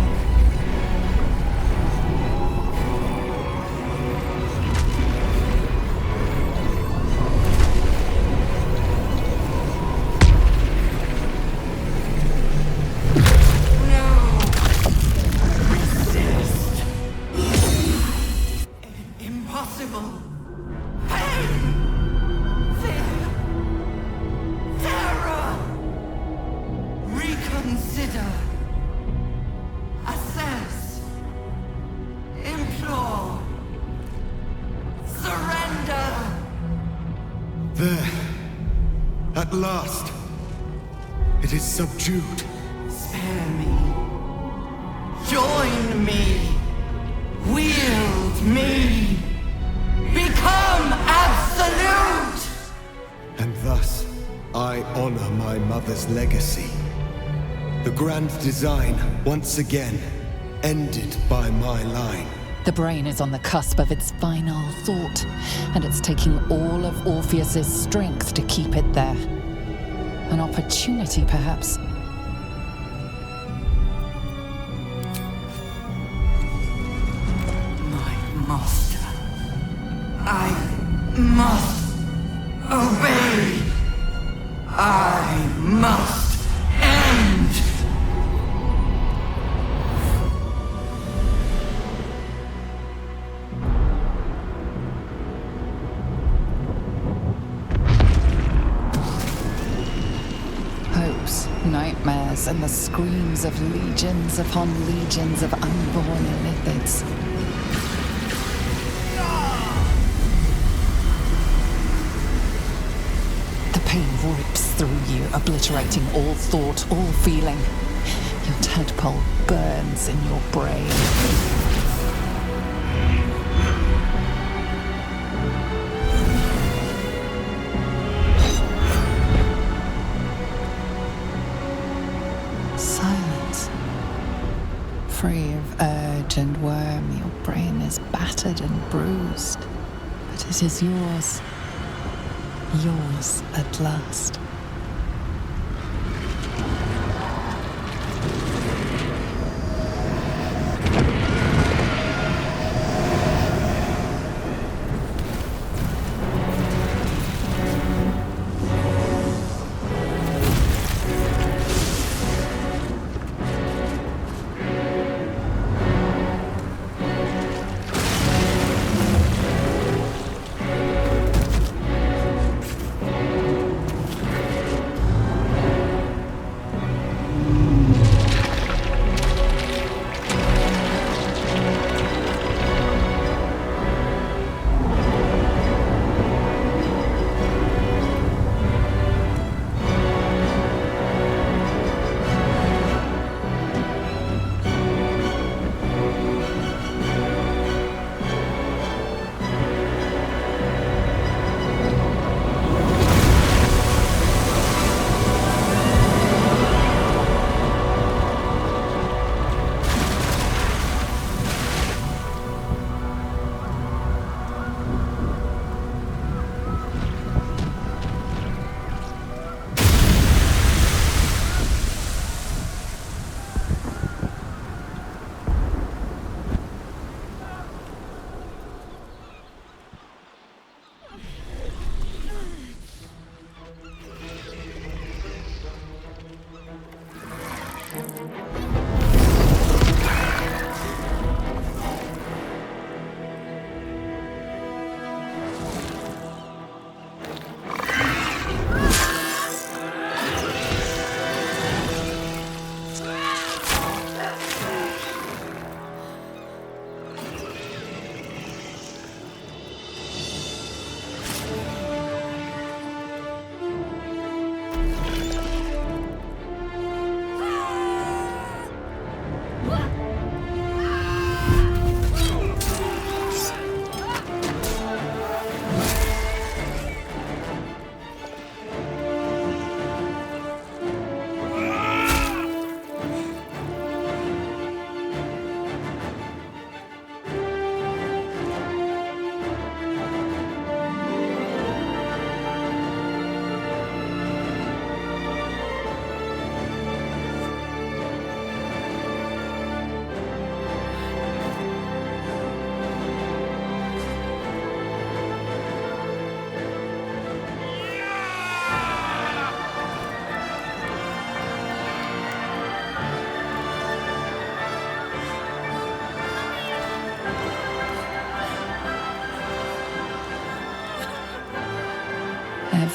Impossible. Pain. Fear. Terror. Reconsider. Assess. Implore. Surrender. There. At last. It is subdued. Spare me. Join me. Wield me. Become absolute. And thus, I honor my mother's legacy. The grand design, once again, ended by my line. The brain is on the cusp of its final thought, and it's taking all of Orpheus's strength to keep it there. An opportunity, perhaps. Master, I must obey. I must end. Hopes, nightmares, and the screams of legions upon legions of unborn Illithids. Pain rips through you, obliterating all thought, all feeling. Your tadpole burns in your brain. Silence. Free of urge and worm, your brain is battered and bruised, but it is yours. Yours at last.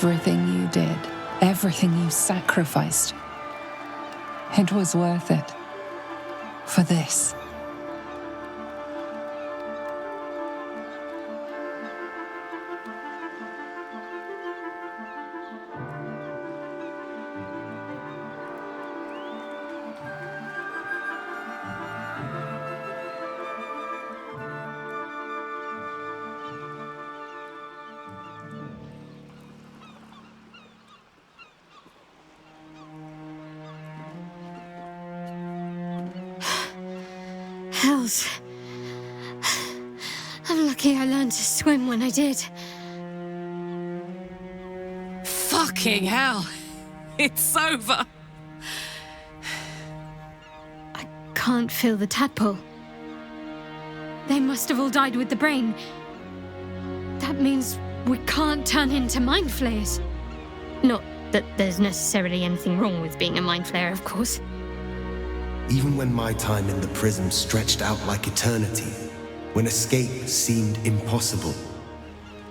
Everything you did, everything you sacrificed, it was worth it. For this. Hells. I'm lucky I learned to swim when I did. Fucking hell. It's over. I can't feel the tadpole. They must have all died with the brain. That means we can't turn into mind flayers. Not that there's necessarily anything wrong with being a mind flayer, of course. Even when my time in the prism stretched out like eternity, when escape seemed impossible,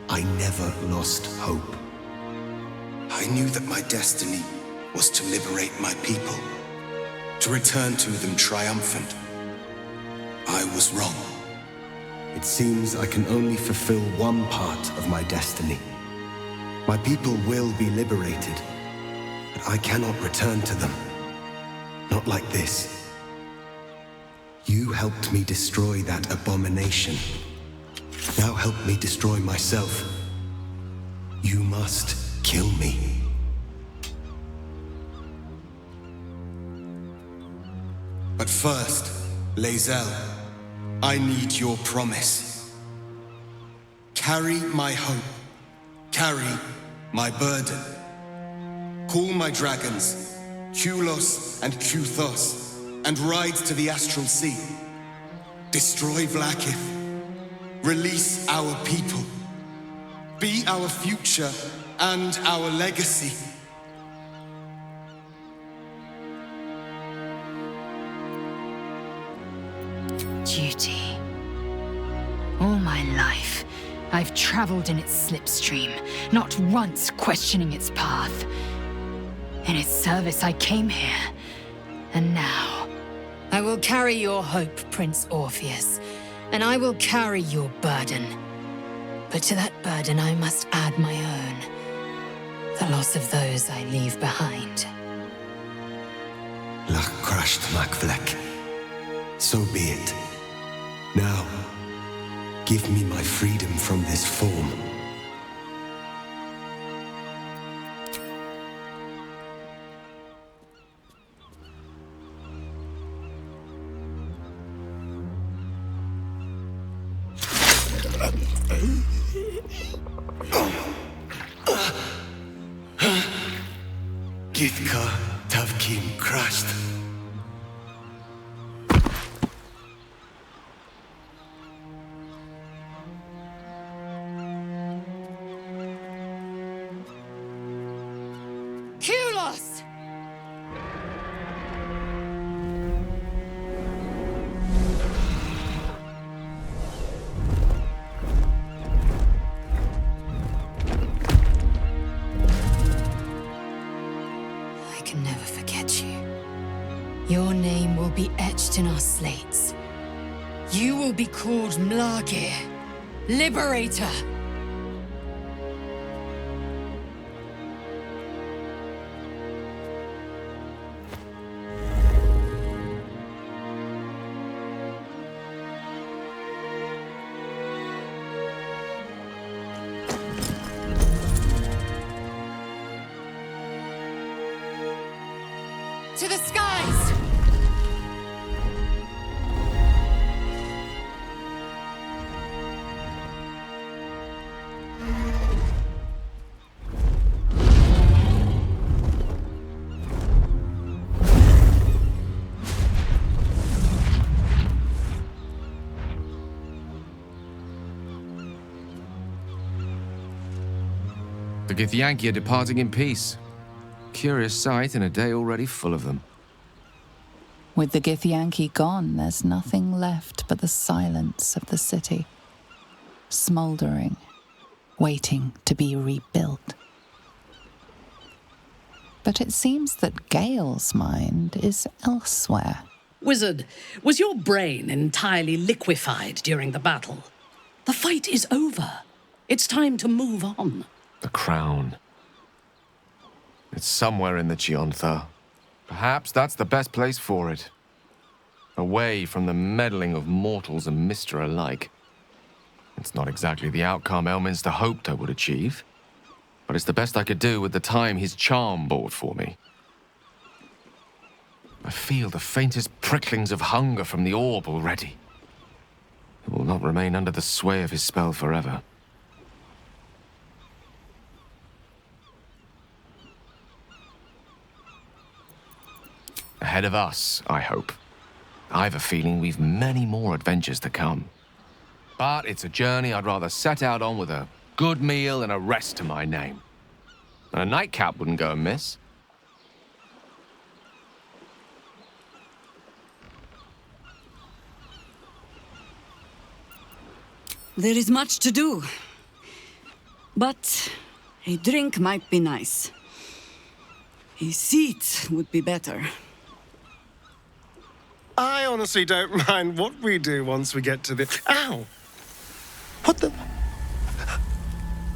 I never lost hope. I knew that my destiny was to liberate my people, to return to them triumphant. I was wrong. It seems I can only fulfill one part of my destiny. My people will be liberated, but I cannot return to them. Not like this. You helped me destroy that abomination. Now help me destroy myself. You must kill me. But first, Lae'zel, I need your promise. Carry my hope. Carry my burden. Call my dragons, Kulos and Kuthos, and ride to the Astral Sea. Destroy Vlaakith. Release our people. Be our future and our legacy. Duty. All my life, I've traveled in its slipstream, not once questioning its path. In its service I came here, and now I will carry your hope, Prince Orpheus, and I will carry your burden. But to that burden I must add my own, the loss of those I leave behind. Lach crashed Macvlek. So be it. Now, give me my freedom from this form. Githka Tavkim crashed. Kulos! I can never forget you. Your name will be etched in our slates. You will be called Mlagir, Liberator. To the skies! The Githyanki are departing in peace. Curious sight in a day already full of them. With the Githyanki gone, there's nothing left but the silence of the city, smouldering, waiting to be rebuilt. But it seems that Gale's mind is elsewhere. Wizard, was your brain entirely liquefied during the battle? The fight is over. It's time to move on. The crown. It's somewhere in the Giontha. Perhaps that's the best place for it. Away from the meddling of mortals and Mister alike. It's not exactly the outcome Elminster hoped I would achieve, but it's the best I could do with the time his charm bought for me. I feel the faintest pricklings of hunger from the orb already. It will not remain under the sway of his spell forever. Ahead of us, I hope. I've a feeling we've many more adventures to come. But it's a journey I'd rather set out on with a good meal and a rest to my name. And a nightcap wouldn't go amiss. There is much to do. But a drink might be nice. A seat would be better. I honestly don't mind what we do once we get to the... Ow! What the...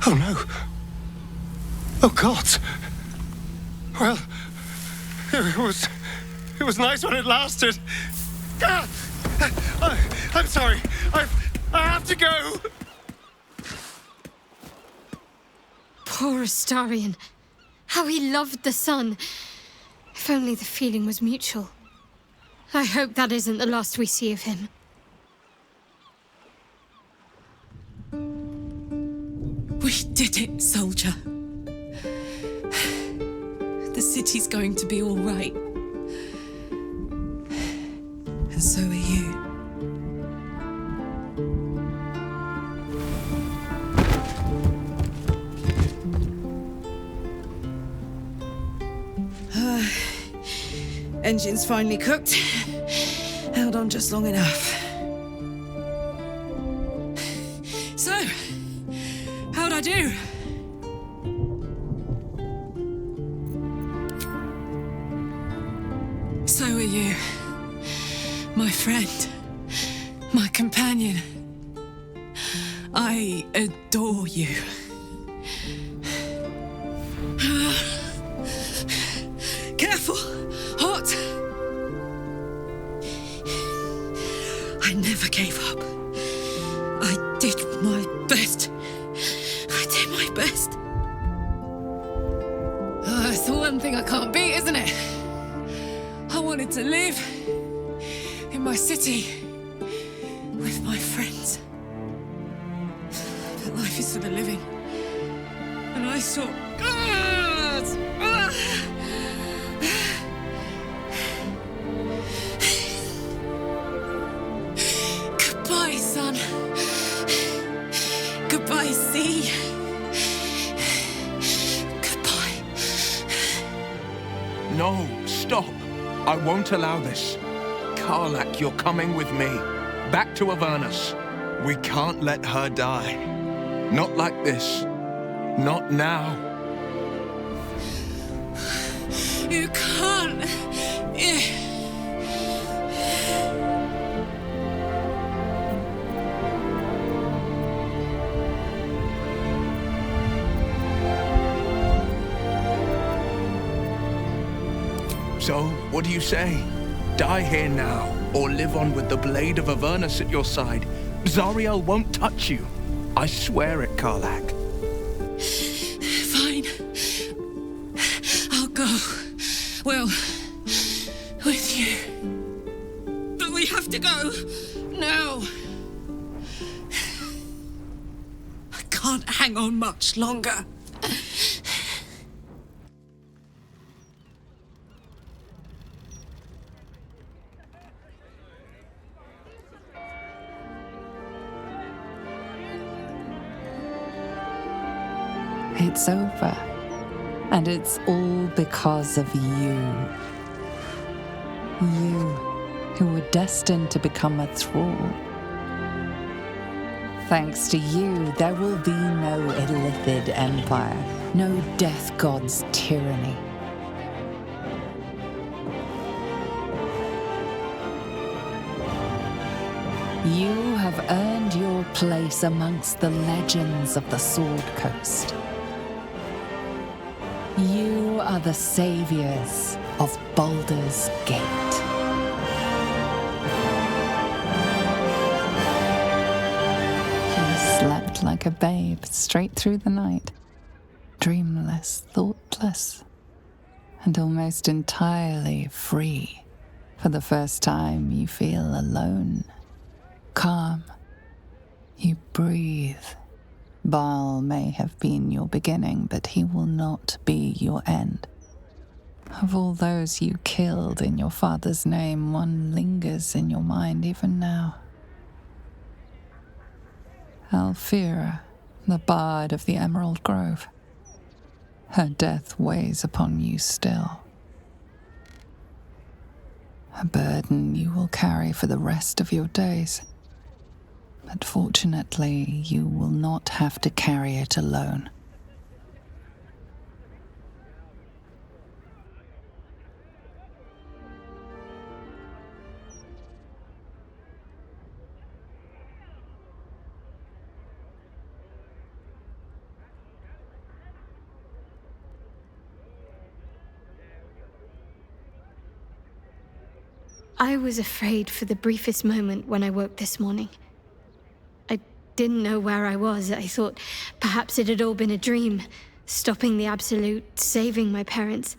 Oh, no. Oh, God. Well, it was nice when it lasted. Ah! I'm sorry. I have to go. Poor Astarion. How he loved the sun. If only the feeling was mutual. I hope that isn't the last we see of him. We did it, soldier. The city's going to be all right. And so are you. Engine's finally cooked. Held on just long enough. So, how'd I do? So are you. My friend. My companion. I adore you. Careful! Hot! I never gave up. I did my best. I did my best. It's the one thing I can't beat, isn't it? I wanted to live in my city with my friends. But life is for the living. And I saw... Goodbye, sun. Goodbye, sea. Goodbye. No, stop. I won't allow this. Karlach, you're coming with me. Back to Avernus. We can't let her die. Not like this. Not now. You can't. So, what do you say? Die here now, or live on with the blade of Avernus at your side. Zariel won't touch you. I swear it, Karlach. Fine. I'll go. Well, with you. But we have to go. Now. I can't hang on much longer. It's over. And it's all because of you. You, who were destined to become a thrall. Thanks to you, there will be no Illithid empire, no death god's tyranny. You have earned your place amongst the legends of the Sword Coast. You are the saviors of Baldur's Gate. You slept like a babe straight through the night, dreamless, thoughtless, and almost entirely free. For the first time, you feel alone, calm. You breathe. Baal may have been your beginning, but he will not be your end. Of all those you killed in your father's name, one lingers in your mind even now. Alfira, the bard of the Emerald Grove. Her death weighs upon you still. A burden you will carry for the rest of your days. But fortunately, you will not have to carry it alone. I was afraid for the briefest moment when I woke this morning. I didn't know where I was. I thought perhaps it had all been a dream, stopping the Absolute, saving my parents.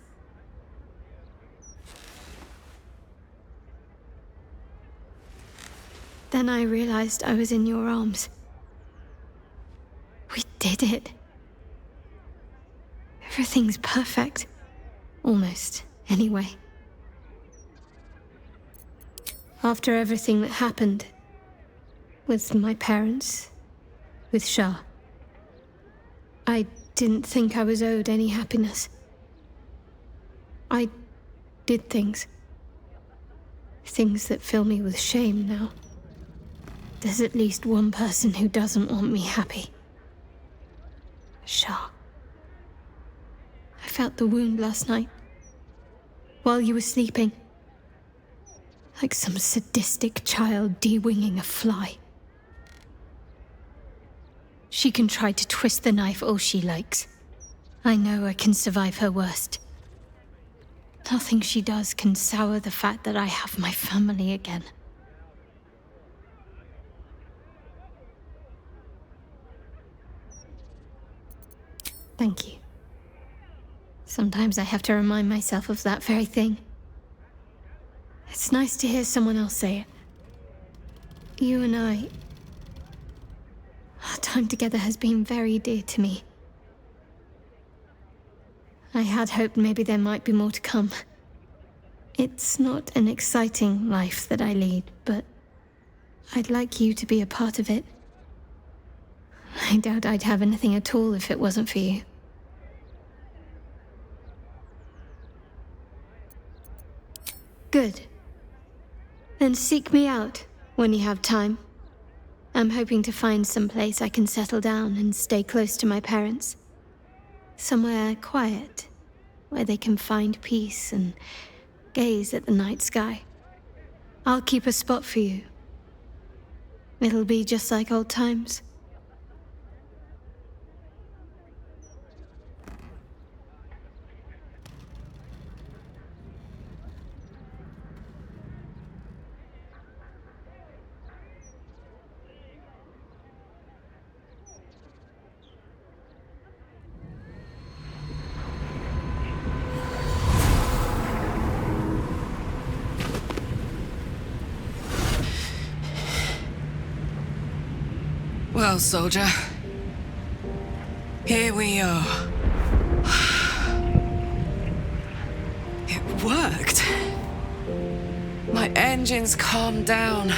Then I realized I was in your arms. We did it. Everything's perfect. Almost, anyway. After everything that happened, with my parents, with Shah, I didn't think I was owed any happiness. I did things that fill me with shame now. There's at least one person who doesn't want me happy. Shah. I felt the wound last night, while you were sleeping. Like some sadistic child de-winging a fly. She can try to twist the knife all she likes. I know I can survive her worst. Nothing she does can sour the fact that I have my family again. Thank you. Sometimes I have to remind myself of that very thing. It's nice to hear someone else say it. You and I... Our time together has been very dear to me. I had hoped maybe there might be more to come. It's not an exciting life that I lead, but I'd like you to be a part of it. I doubt I'd have anything at all if it wasn't for you. Good. Then seek me out when you have time. I'm hoping to find some place I can settle down and stay close to my parents. Somewhere quiet, where they can find peace and gaze at the night sky. I'll keep a spot for you. It'll be just like old times. Well, soldier, here we are. It worked. My engines calmed down.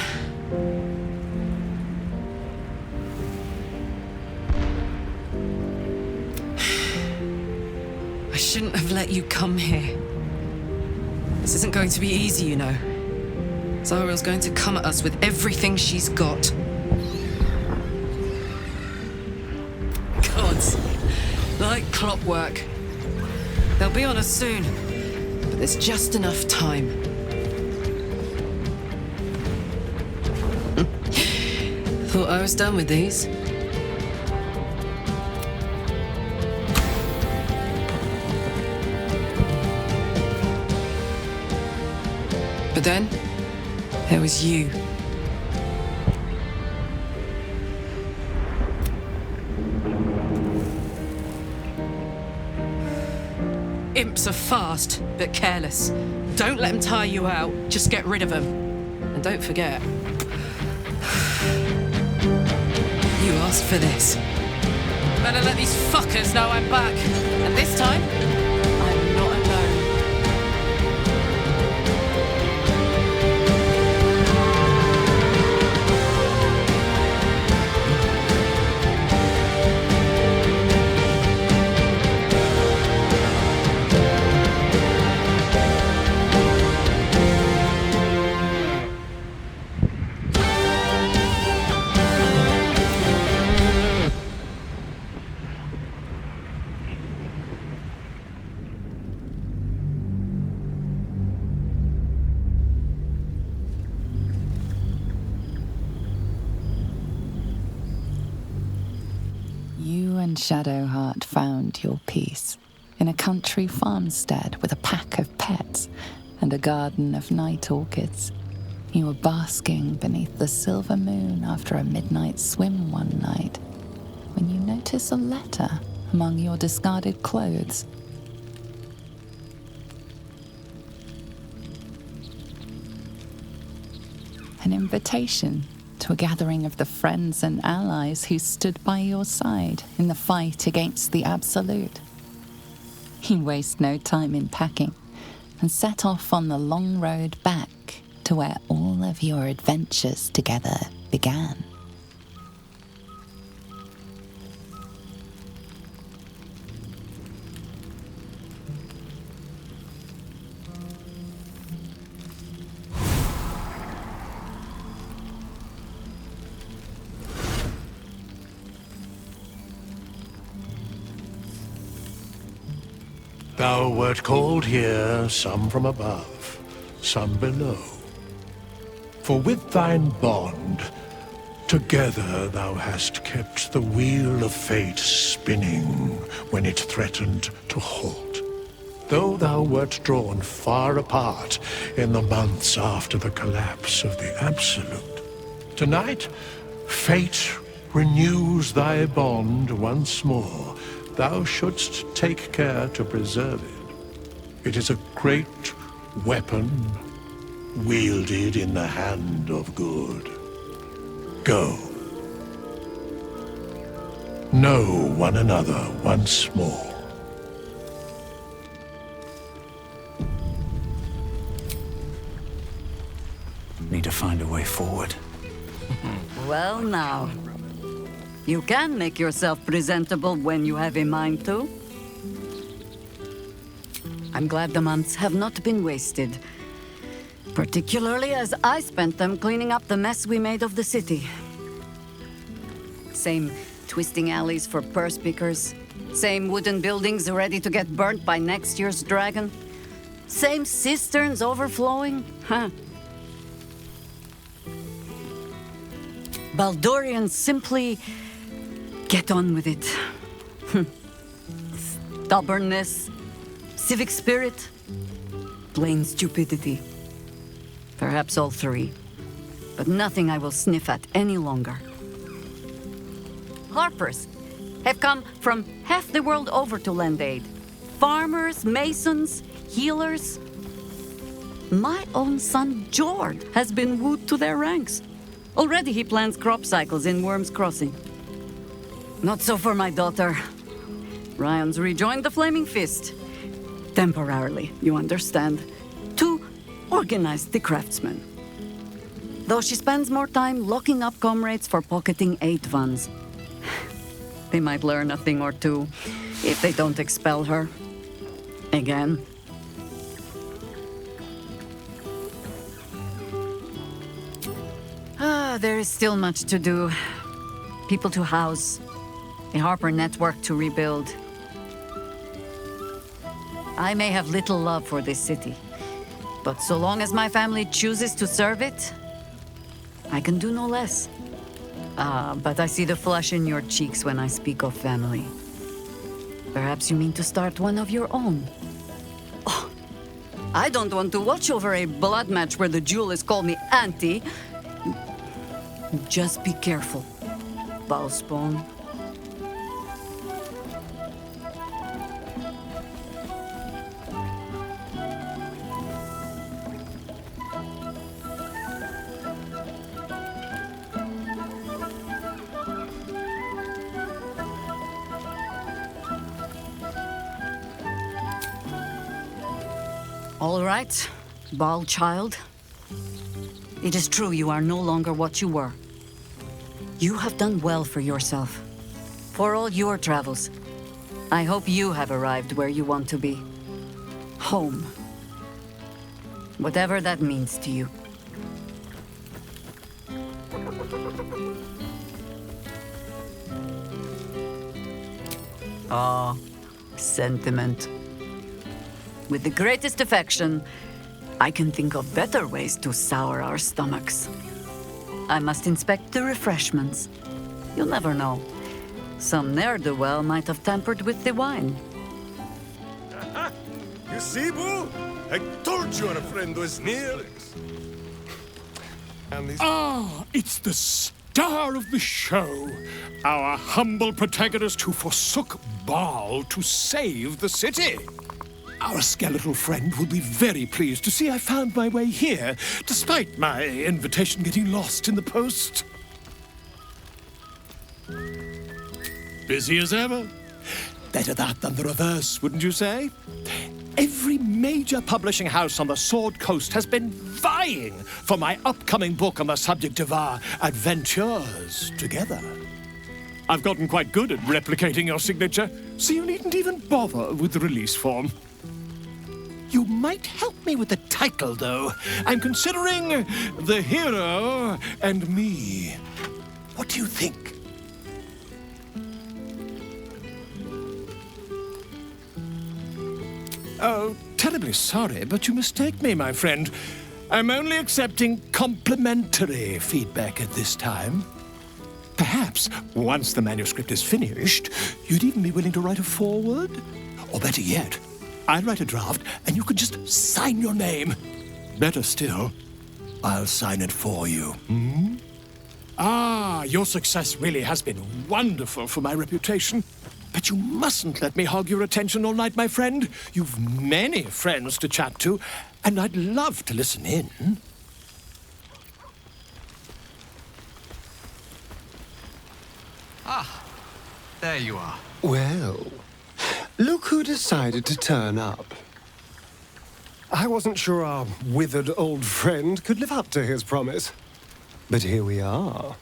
I shouldn't have let you come here. This isn't going to be easy, you know. Zariel's going to come at us with everything she's got. Like clockwork. They'll be on us soon, but there's just enough time. thought I was done with these. But then, there was you. Imps are fast, but careless. Don't let them tire you out, just get rid of them. And don't forget, you asked for this. Better let these fuckers know I'm back. And this time, I'm not alone. Shadowheart found your peace in a country farmstead with a pack of pets and a garden of night orchids. You were basking beneath the silver moon after a midnight swim one night when you notice a letter among your discarded clothes. An invitation to a gathering of the friends and allies who stood by your side in the fight against the Absolute. You waste no time in packing and set off on the long road back to where all of your adventures together began. Thou wert called here, some from above, some below. For with thine bond, together thou hast kept the wheel of fate spinning when it threatened to halt. Though thou wert drawn far apart in the months after the collapse of the Absolute, tonight, fate renews thy bond once more. Thou shouldst take care to preserve it. It is a great weapon wielded in the hand of good. Go. Know one another once more. Need to find a way forward. Well now. You can make yourself presentable when you have a mind to. I'm glad the months have not been wasted. Particularly as I spent them cleaning up the mess we made of the city. Same twisting alleys for purse pickers. Same wooden buildings ready to get burnt by next year's dragon. Same cisterns overflowing. Huh. Baldurians simply get on with it. Stubbornness, civic spirit, plain stupidity. Perhaps all three, but nothing I will sniff at any longer. Harpers have come from half the world over to lend aid. Farmers, masons, healers. My own son, Jord, has been wooed to their ranks. Already he plans crop cycles in Worm's Crossing. Not so for my daughter. Ryan's rejoined the Flaming Fist. Temporarily, you understand. To organize the craftsmen. Though she spends more time locking up comrades for pocketing aid funds. They might learn a thing or two if they don't expel her. Again. There is still much to do. People to house. A Harper network to rebuild. I may have little love for this city, but so long as my family chooses to serve it, I can do no less. But I see the flush in your cheeks when I speak of family. Perhaps you mean to start one of your own. Oh, I don't want to watch over a blood match where the duelist called me auntie. Just be careful, Bowspawn. All right, Baal child. It is true you are no longer what you were. You have done well for yourself. For all your travels, I hope you have arrived where you want to be. Home. Whatever that means to you. Ah, sentiment. With the greatest affection, I can think of better ways to sour our stomachs. I must inspect the refreshments. You'll never know. Some ne'er-do-well might have tampered with the wine. You see, Boo? I told you our friend was near. Ah, it's the star of the show. Our humble protagonist who forsook Baal to save the city. Our skeletal friend will be very pleased to see I found my way here, despite my invitation getting lost in the post. Busy as ever. Better that than the reverse, wouldn't you say? Every major publishing house on the Sword Coast has been vying for my upcoming book on the subject of our adventures together. I've gotten quite good at replicating your signature, so you needn't even bother with the release form. You might help me with the title, though. I'm considering The Hero and Me. What do you think? Oh, terribly sorry, but you mistake me, my friend. I'm only accepting complimentary feedback at this time. Perhaps, once the manuscript is finished, you'd even be willing to write a foreword? Or better yet, I'll write a draft and you could just sign your name. Better still, I'll sign it for you. Hmm? Ah, your success really has been wonderful for my reputation. But you mustn't let me hog your attention all night, my friend. You've many friends to chat to, and I'd love to listen in. Ah, there you are. Well, look who decided to turn up. I wasn't sure our withered old friend could live up to his promise. But here we are.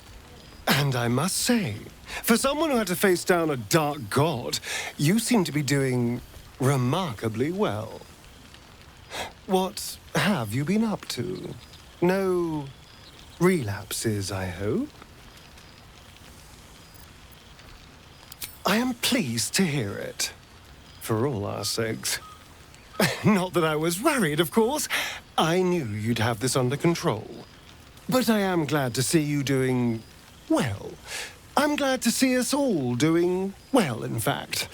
And I must say, for someone who had to face down a dark god, you seem to be doing remarkably well. What have you been up to? No relapses, I hope? I am pleased to hear it. For all our sakes. Not that I was worried, of course. I knew you'd have this under control. But I am glad to see you doing well. I'm glad to see us all doing well, in fact.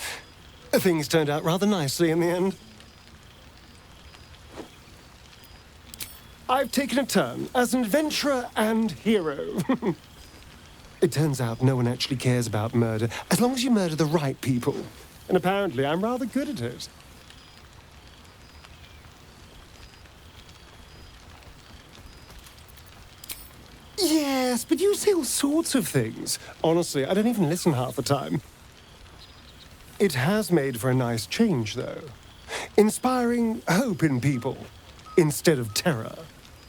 Things turned out rather nicely in the end. I've taken a turn as an adventurer and hero. It turns out no one actually cares about murder, as long as you murder the right people. And apparently I'm rather good at it. Yes, but you say all sorts of things. Honestly, I don't even listen half the time. It has made for a nice change, though. Inspiring hope in people, instead of terror.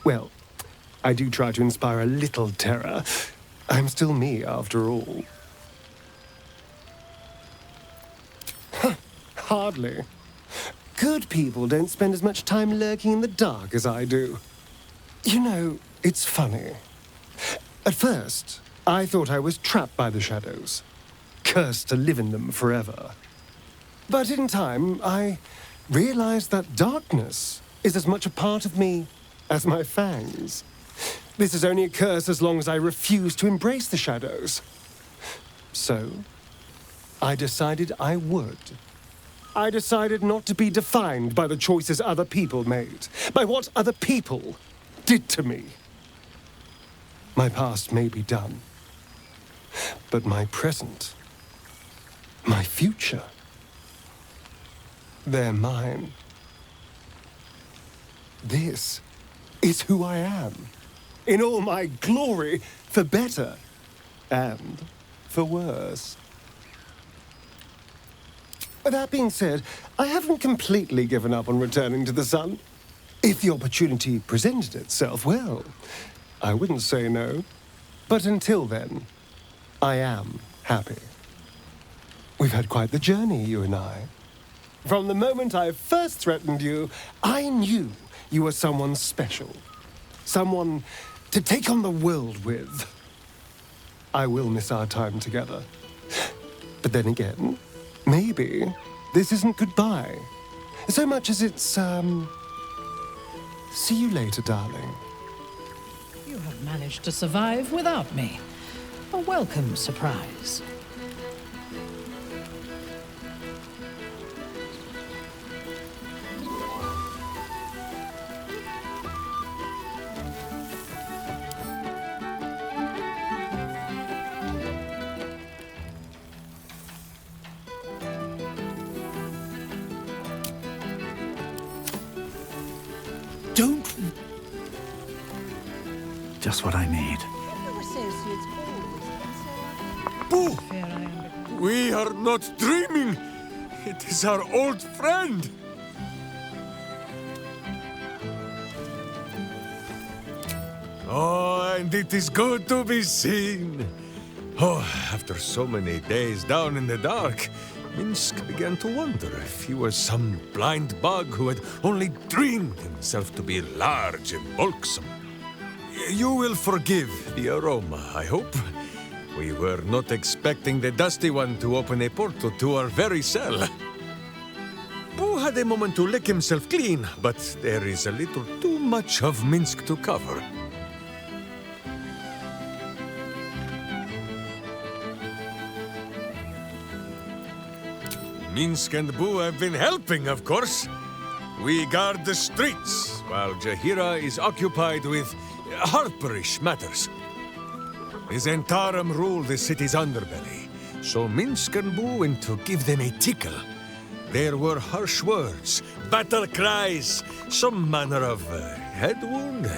Well, I do try to inspire a little terror. I'm still me, after all. Hardly. Good people don't spend as much time lurking in the dark as I do. You know, it's funny. At first, I thought I was trapped by the shadows, cursed to live in them forever. But in time, I realized that darkness is as much a part of me as my fangs. This is only a curse as long as I refuse to embrace the shadows. So, I decided I would. I decided not to be defined by the choices other people made, by what other people did to me. My past may be done, but my present, my future, they're mine. This is who I am, in all my glory, for better and for worse. That being said, I haven't completely given up on returning to the sun. If the opportunity presented itself, well, I wouldn't say no. But until then, I am happy. We've had quite the journey, you and I. From the moment I first threatened you, I knew you were someone special. Someone to take on the world with. I will miss our time together. But then again, maybe this isn't goodbye. So much as it's, see you later, darling. You have managed to survive without me. A welcome surprise. Don't... Just what I need. Boo! We are not dreaming! It is our old friend! Oh, and it is good to be seen. Oh, after so many days down in the dark, Minsk began to wonder if he was some blind bug who had only dreamed himself to be large and bulksome. You will forgive the aroma, I hope. We were not expecting the Dusty One to open a portal to our very cell. Boo had a moment to lick himself clean, but there is a little too much of Minsk to cover. Minsk and Boo have been helping, of course. We guard the streets, while Jahira is occupied with harperish matters. Zentarum rule the city's underbelly, so Minsk and Boo went to give them a tickle. There were harsh words, battle cries, some manner of head wound.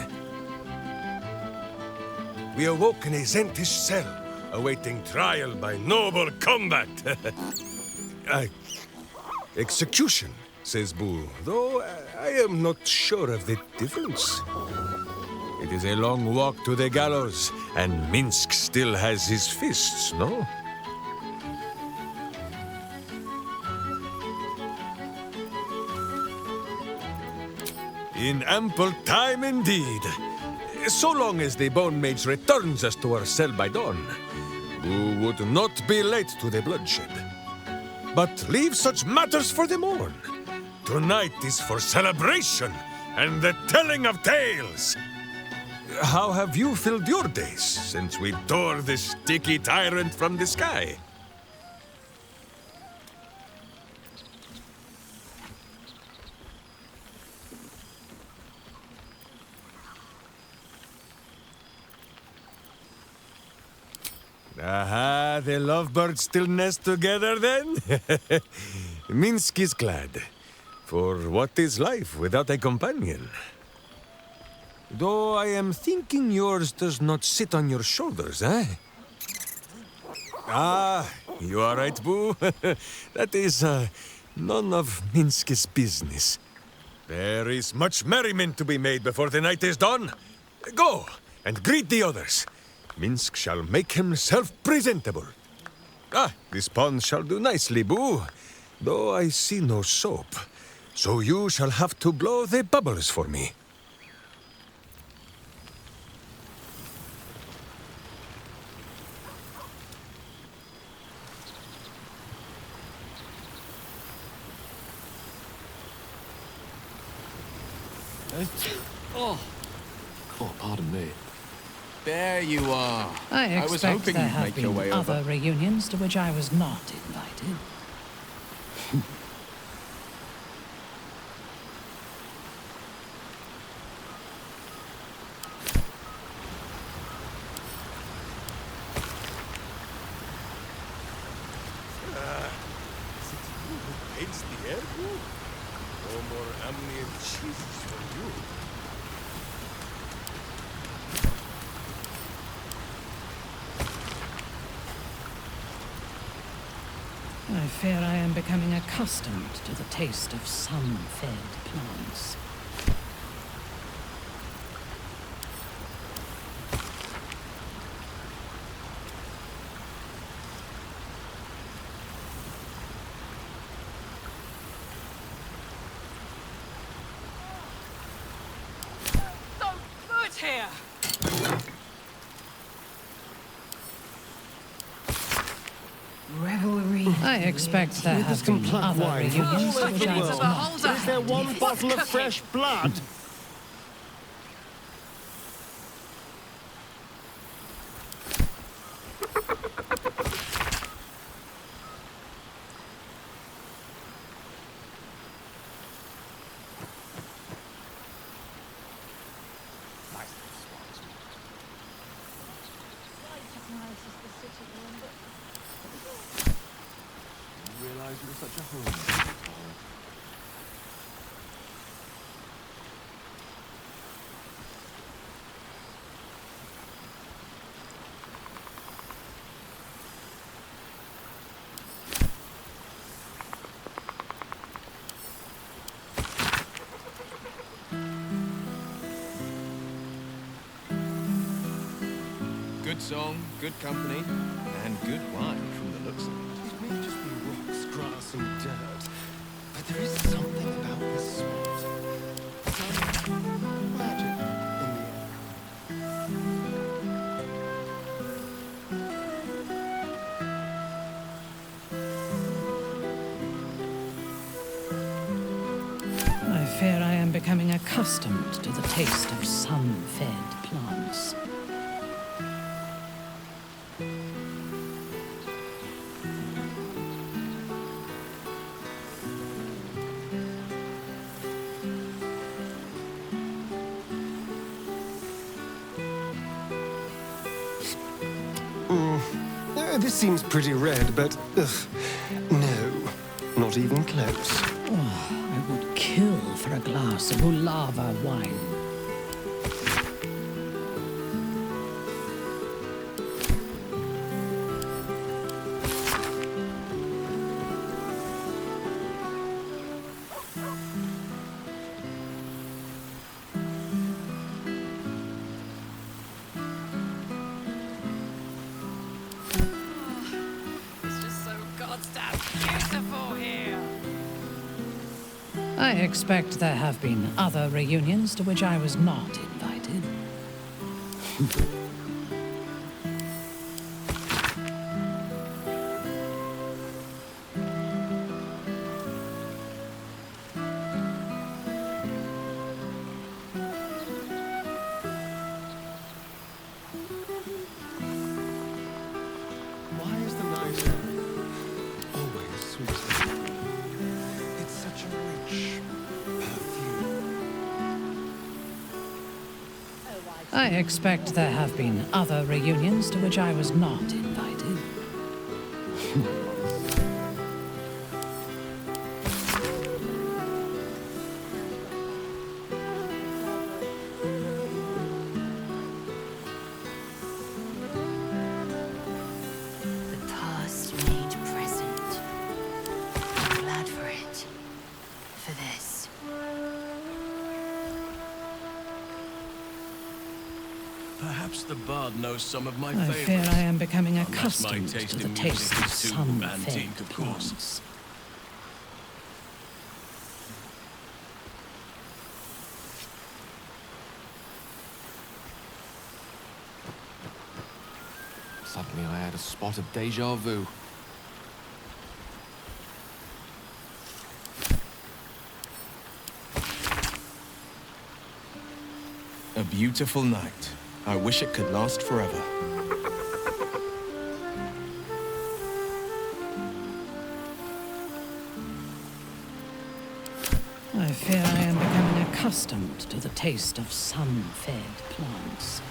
We awoke in a Zentish cell, awaiting trial by noble combat. Execution, says Boo, though I am not sure of the difference. It is a long walk to the gallows, and Minsk still has his fists, no? In ample time indeed. So long as the Bone Mage returns us to our cell by dawn, Boo would not be late to the bloodshed. But leave such matters for the morn. Tonight is for celebration and the telling of tales. How have you filled your days since we tore this sticky tyrant from the sky? Aha, the lovebirds still nest together then? Minsk is glad. For what is life without a companion? Though I am thinking yours does not sit on your shoulders, eh? Ah, you are right, Boo. That is none of Minsk's business. There is much merriment to be made before the night is done. Go and greet the others. Minsk shall make himself presentable. Ah, this pond shall do nicely, Boo. Though I see no soap. So you shall have to blow the bubbles for me. Oh, pardon me. There you are. I was expect hoping there you'd have make your been way other over. reunions to which I was not invited. Is it you who paints the air? No more amni and cheeses for you. I fear I am becoming accustomed to the taste of sun-fed plants. So good here! Revelry. I expect there With this have been complete other wine, reunions all to over which the I was world. not. Is there one bottle of fresh blood? Realize you were such a home. Good song, good company, and good wine from the looks of it. It may just be rocks, grass, and dirt, but there is something about this spot. Some magic in the air. I fear I am becoming accustomed to the taste of sun-fed plants. This seems pretty red, but no, not even close. Oh, I would kill for a glass of Ulava wine. It's just so goddamn beautiful here! I expect there have been other reunions to which I was not invited. Why is the night air always sweet? It's such a rich perfume. I expect there have been other reunions to which I was not invited. The past made present. I'm glad for it. For this. Perhaps the bard knows some of my I fear favorites. I am becoming Unless my accustomed taste to the in taste music of is too sun-fed antique, of course. plants. Suddenly I had a spot of deja vu. A beautiful night. I wish it could last forever. I fear I am becoming accustomed to the taste of sun-fed plants.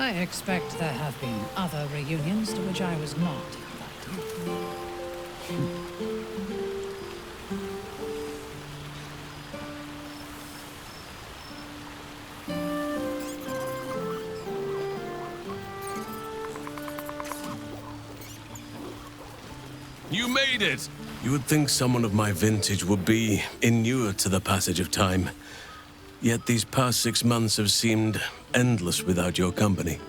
I expect there have been other reunions to which I was not invited. You made it! You would think someone of my vintage would be inured to the passage of time. Yet these past 6 months have seemed endless without your company.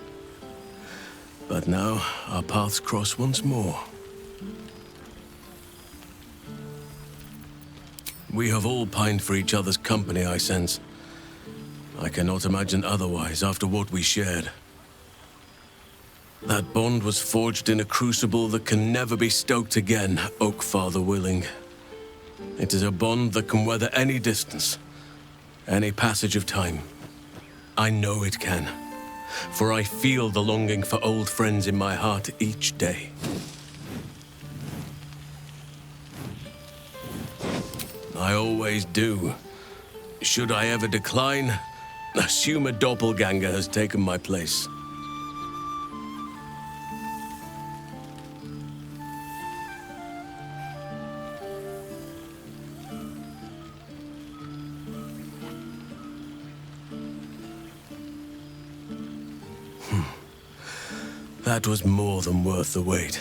But now, our paths cross once more. We have all pined for each other's company, I sense. I cannot imagine otherwise after what we shared. That bond was forged in a crucible that can never be stoked again, Oak Father willing. It is a bond that can weather any distance, any passage of time. I know it can, for I feel the longing for old friends in my heart each day. I always do. Should I ever decline, assume a doppelganger has taken my place. That was more than worth the wait.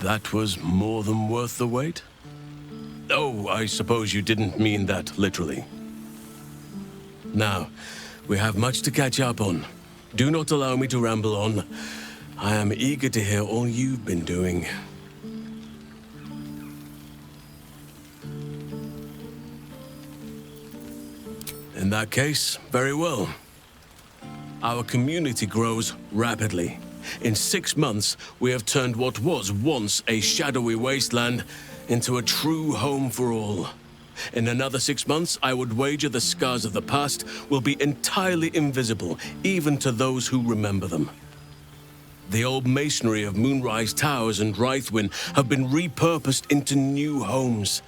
That was more than worth the wait? Oh, I suppose you didn't mean that literally. Now, we have much to catch up on. Do not allow me to ramble on. I am eager to hear all you've been doing. In that case, very well. Our community grows rapidly. In 6 months, we have turned what was once a shadowy wasteland into a true home for all. In another 6 months, I would wager the scars of the past will be entirely invisible, even to those who remember them. The old masonry of Moonrise Towers and Rythwin have been repurposed into new homes,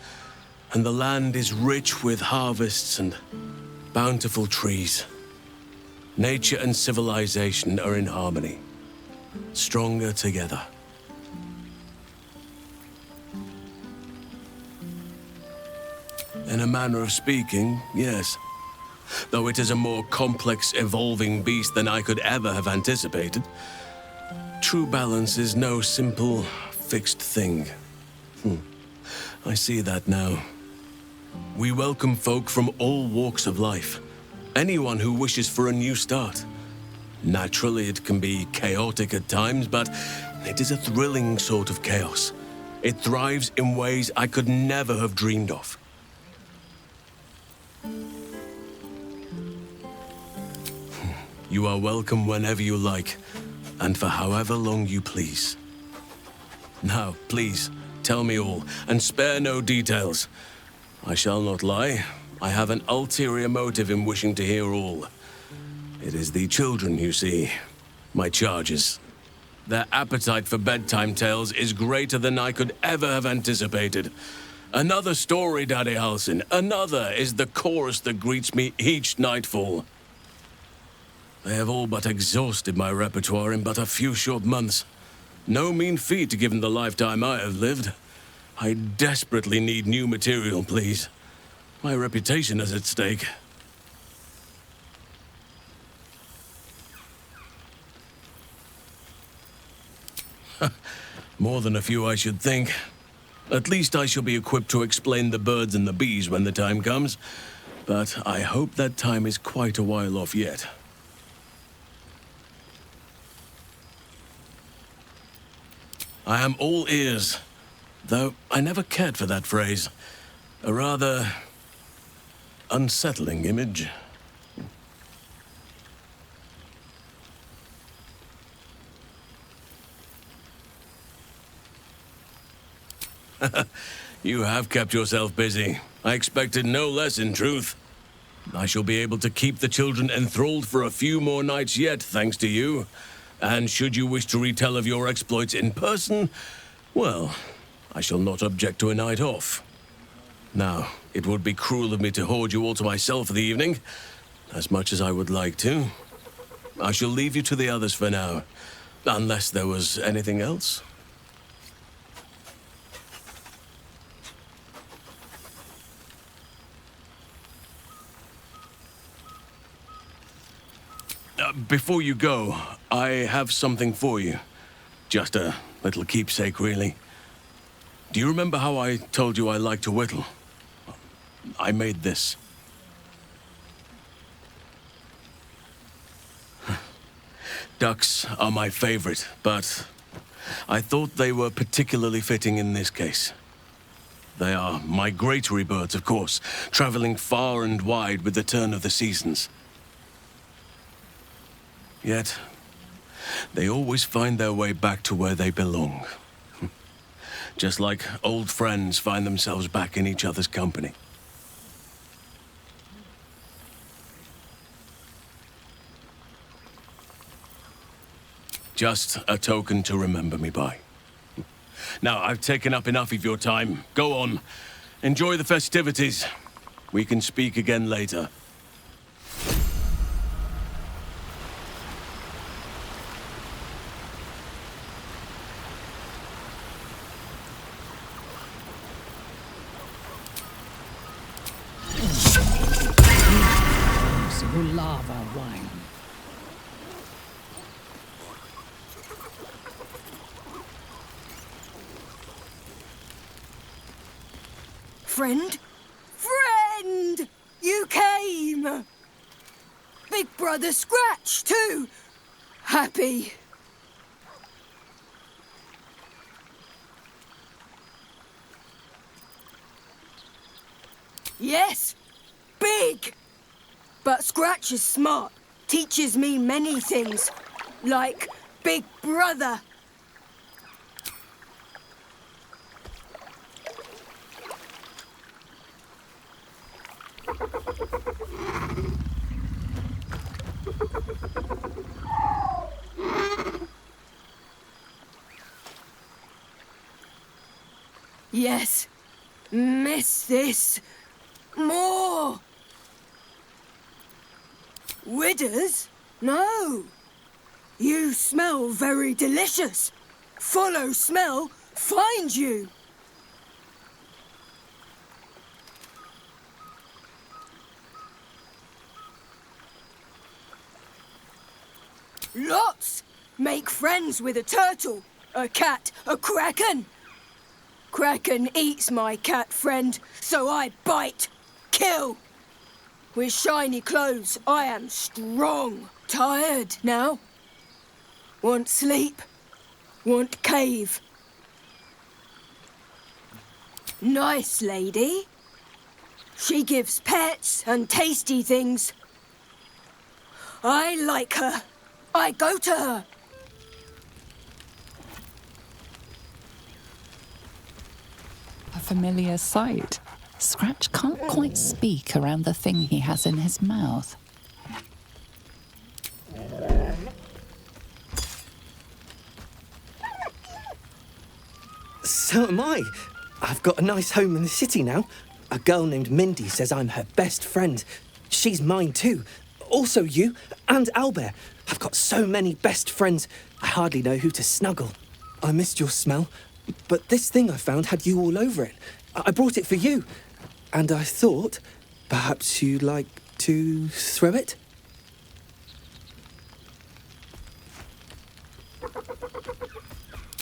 and the land is rich with harvests and bountiful trees. Nature and civilization are in harmony, stronger together. In a manner of speaking, yes. Though it is a more complex, evolving beast than I could ever have anticipated. True balance is no simple, fixed thing. I see that now. We welcome folk from all walks of life. Anyone who wishes for a new start. Naturally, it can be chaotic at times, but it is a thrilling sort of chaos. It thrives in ways I could never have dreamed of. You are welcome whenever you like, and for however long you please. Now, please, tell me all, and spare no details. I shall not lie. I have an ulterior motive in wishing to hear all. It is the children, you see. My charges. Their appetite for bedtime tales is greater than I could ever have anticipated. Another story, Daddy Halsin. Another is the chorus that greets me each nightfall. They have all but exhausted my repertoire in but a few short months. No mean feat given the lifetime I have lived. I desperately need new material, please. My reputation is at stake. More than a few, I should think. At least I shall be equipped to explain the birds and the bees when the time comes. But I hope that time is quite a while off yet. I am all ears. Though I never cared for that phrase. A rather unsettling image. You have kept yourself busy. I expected no less, in truth. I shall be able to keep the children enthralled for a few more nights yet, thanks to you. And should you wish to retell of your exploits in person, well, I shall not object to a night off. Now, it would be cruel of me to hoard you all to myself for the evening, as much as I would like to. I shall leave you to the others for now, unless there was anything else. Before you go, I have something for you. Just a little keepsake, really. Do you remember how I told you I like to whittle? I made this. Ducks are my favorite, but I thought they were particularly fitting in this case. They are migratory birds, of course, traveling far and wide with the turn of the seasons. Yet, they always find their way back to where they belong. Just like old friends find themselves back in each other's company. Just a token to remember me by. Now, I've taken up enough of your time. Go on. Enjoy the festivities. We can speak again later. Lava wine. Friend? Friend! You came! Big Brother Scratch, too! Happy. Yes! Big! But Scratch is smart. Teaches me many things. Like Big Brother. Yes. Miss this. More. Widders? No. You smell very delicious. Follow smell, find you. Lots. Make friends with a turtle, a cat, a kraken. Kraken eats my cat friend, so I bite, kill. With shiny clothes, I am strong. Tired now. Want sleep. Want cave. Nice lady. She gives pets and tasty things. I like her. I go to her. A familiar sight. Scratch can't quite speak around the thing he has in his mouth. So am I. I've got a nice home in the city now. A girl named Mindy says I'm her best friend. She's mine too. Also you and Albert. I've got so many best friends, I hardly know who to snuggle. I missed your smell, but this thing I found had you all over it. I brought it for you. And I thought, perhaps you'd like to throw it?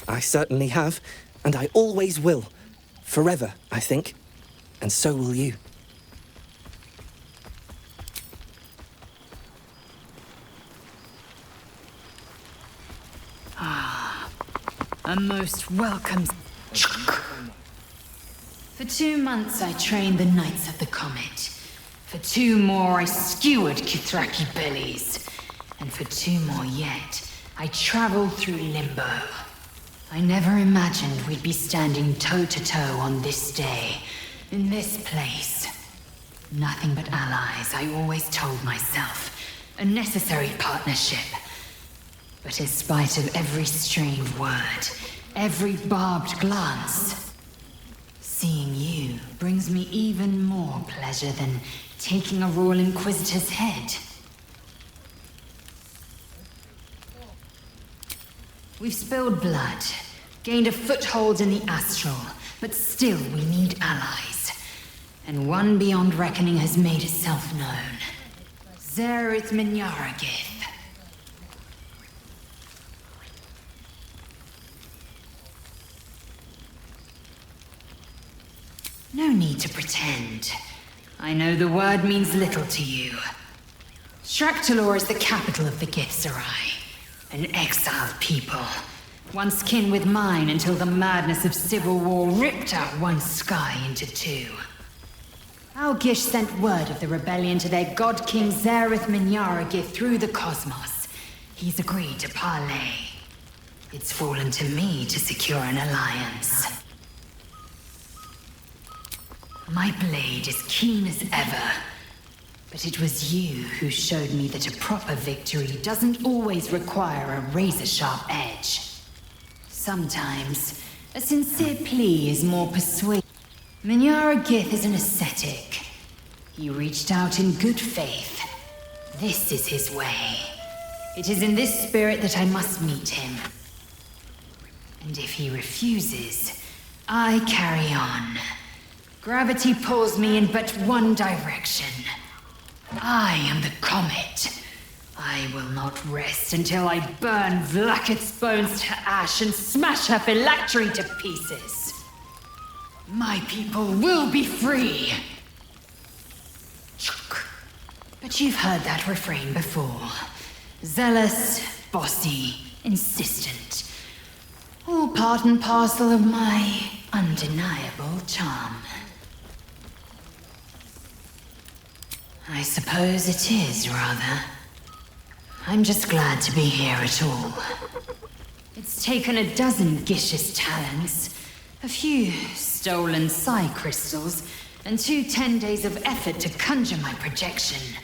I certainly have, and I always will. Forever, I think. And so will you. A most welcome. For 2 months I trained the Knights of the Comet. For 2 more I skewered Kithraki bellies. And for 2 more yet, I traveled through Limbo. I never imagined we'd be standing toe-to-toe on this day, in this place. Nothing but allies, I always told myself. A necessary partnership. But in spite of every strained word, every barbed glance, seeing you brings me even more pleasure than taking a Royal Inquisitor's head. We've spilled blood, gained a foothold in the astral, but still we need allies. And one beyond reckoning has made itself known. Zerith Minyaragith. No need to pretend. I know the word means little to you. Shraktalor is the capital of the Githzerai. An exiled people. Once kin with mine until the madness of civil war ripped out one sky into 2. Algish sent word of the rebellion to their god king Zerith Minyaragith through the cosmos. He's agreed to parley. It's fallen to me to secure an alliance. My blade is keen as ever. But it was you who showed me that a proper victory doesn't always require a razor-sharp edge. Sometimes, a sincere plea is more persuasive. Minyaragith is an ascetic. He reached out in good faith. This is his way. It is in this spirit that I must meet him. And if he refuses, I carry on. Gravity pulls me in but one direction. I am the comet. I will not rest until I burn Vlakith's bones to ash and smash her phylactery to pieces. My people will be free. But you've heard that refrain before. Zealous, bossy, insistent. All part and parcel of my undeniable charm. I suppose it is, rather. I'm just glad to be here at all. It's taken a dozen Gish's talents, a few stolen psi crystals, and 2 10 days of effort to conjure my projection.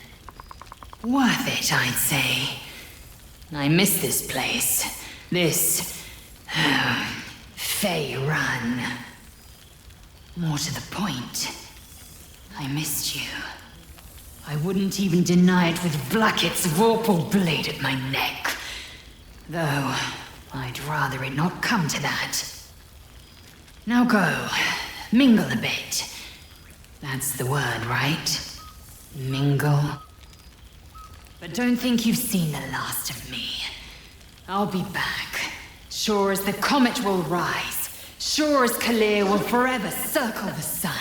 Worth it, I'd say. I miss this place. This... Fey Run. More to the point, I missed you. I wouldn't even deny it with Blacket's Vorpal blade at my neck. Though, I'd rather it not come to that. Now go, mingle a bit. That's the word, right? Mingle. But don't think you've seen the last of me. I'll be back. Sure as the comet will rise. Sure as Kalir will forever circle the sun.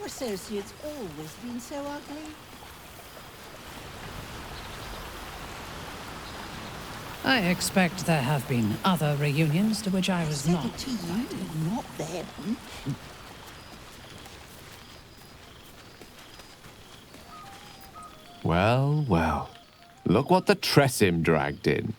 Associates always been so ugly? I expect there have been other reunions to which I was not invited. Not them. Well, well. Look what the Tressim dragged in.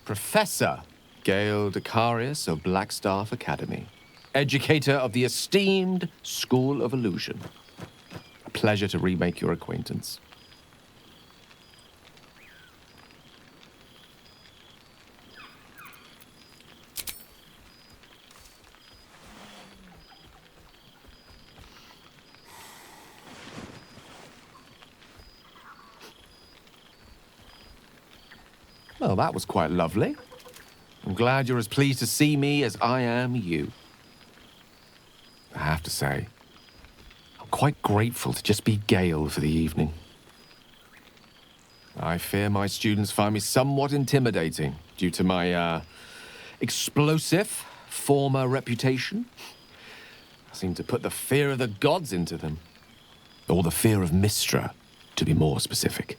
Professor Gale Decarius of Blackstaff Academy. Educator of the esteemed School of Illusion. A pleasure to remake your acquaintance. Well, that was quite lovely. I'm glad you're as pleased to see me as I am you. I have to say, I'm quite grateful to just be Gale for the evening. I fear my students find me somewhat intimidating due to my, explosive former reputation. I seem to put the fear of the gods into them. Or the fear of Mystra, to be more specific.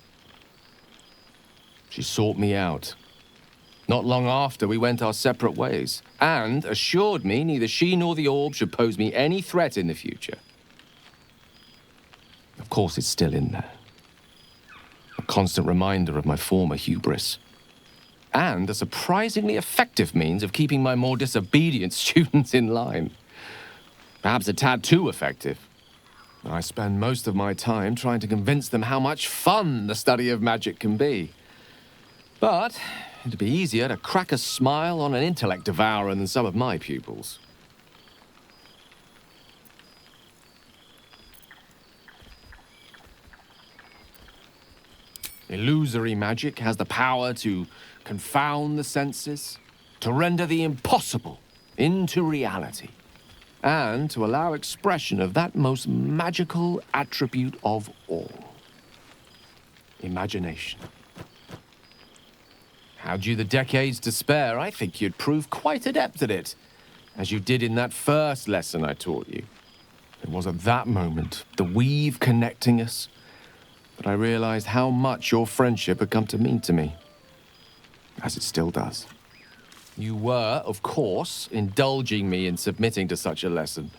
She sought me out. Not long after, we went our separate ways, and assured me neither she nor the orb should pose me any threat in the future. Of course, it's still in there. A constant reminder of my former hubris. And a surprisingly effective means of keeping my more disobedient students in line. Perhaps a tad too effective. I spend most of my time trying to convince them how much fun the study of magic can be. But it'd be easier to crack a smile on an intellect devourer than some of my pupils. Illusory magic has the power to confound the senses, to render the impossible into reality, and to allow expression of that most magical attribute of all: imagination. Had you the decades to spare, I think you'd prove quite adept at it, as you did in that first lesson I taught you. It was at that moment, the weave connecting us, that I realized how much your friendship had come to mean to me, as it still does. You were, of course, indulging me in submitting to such a lesson.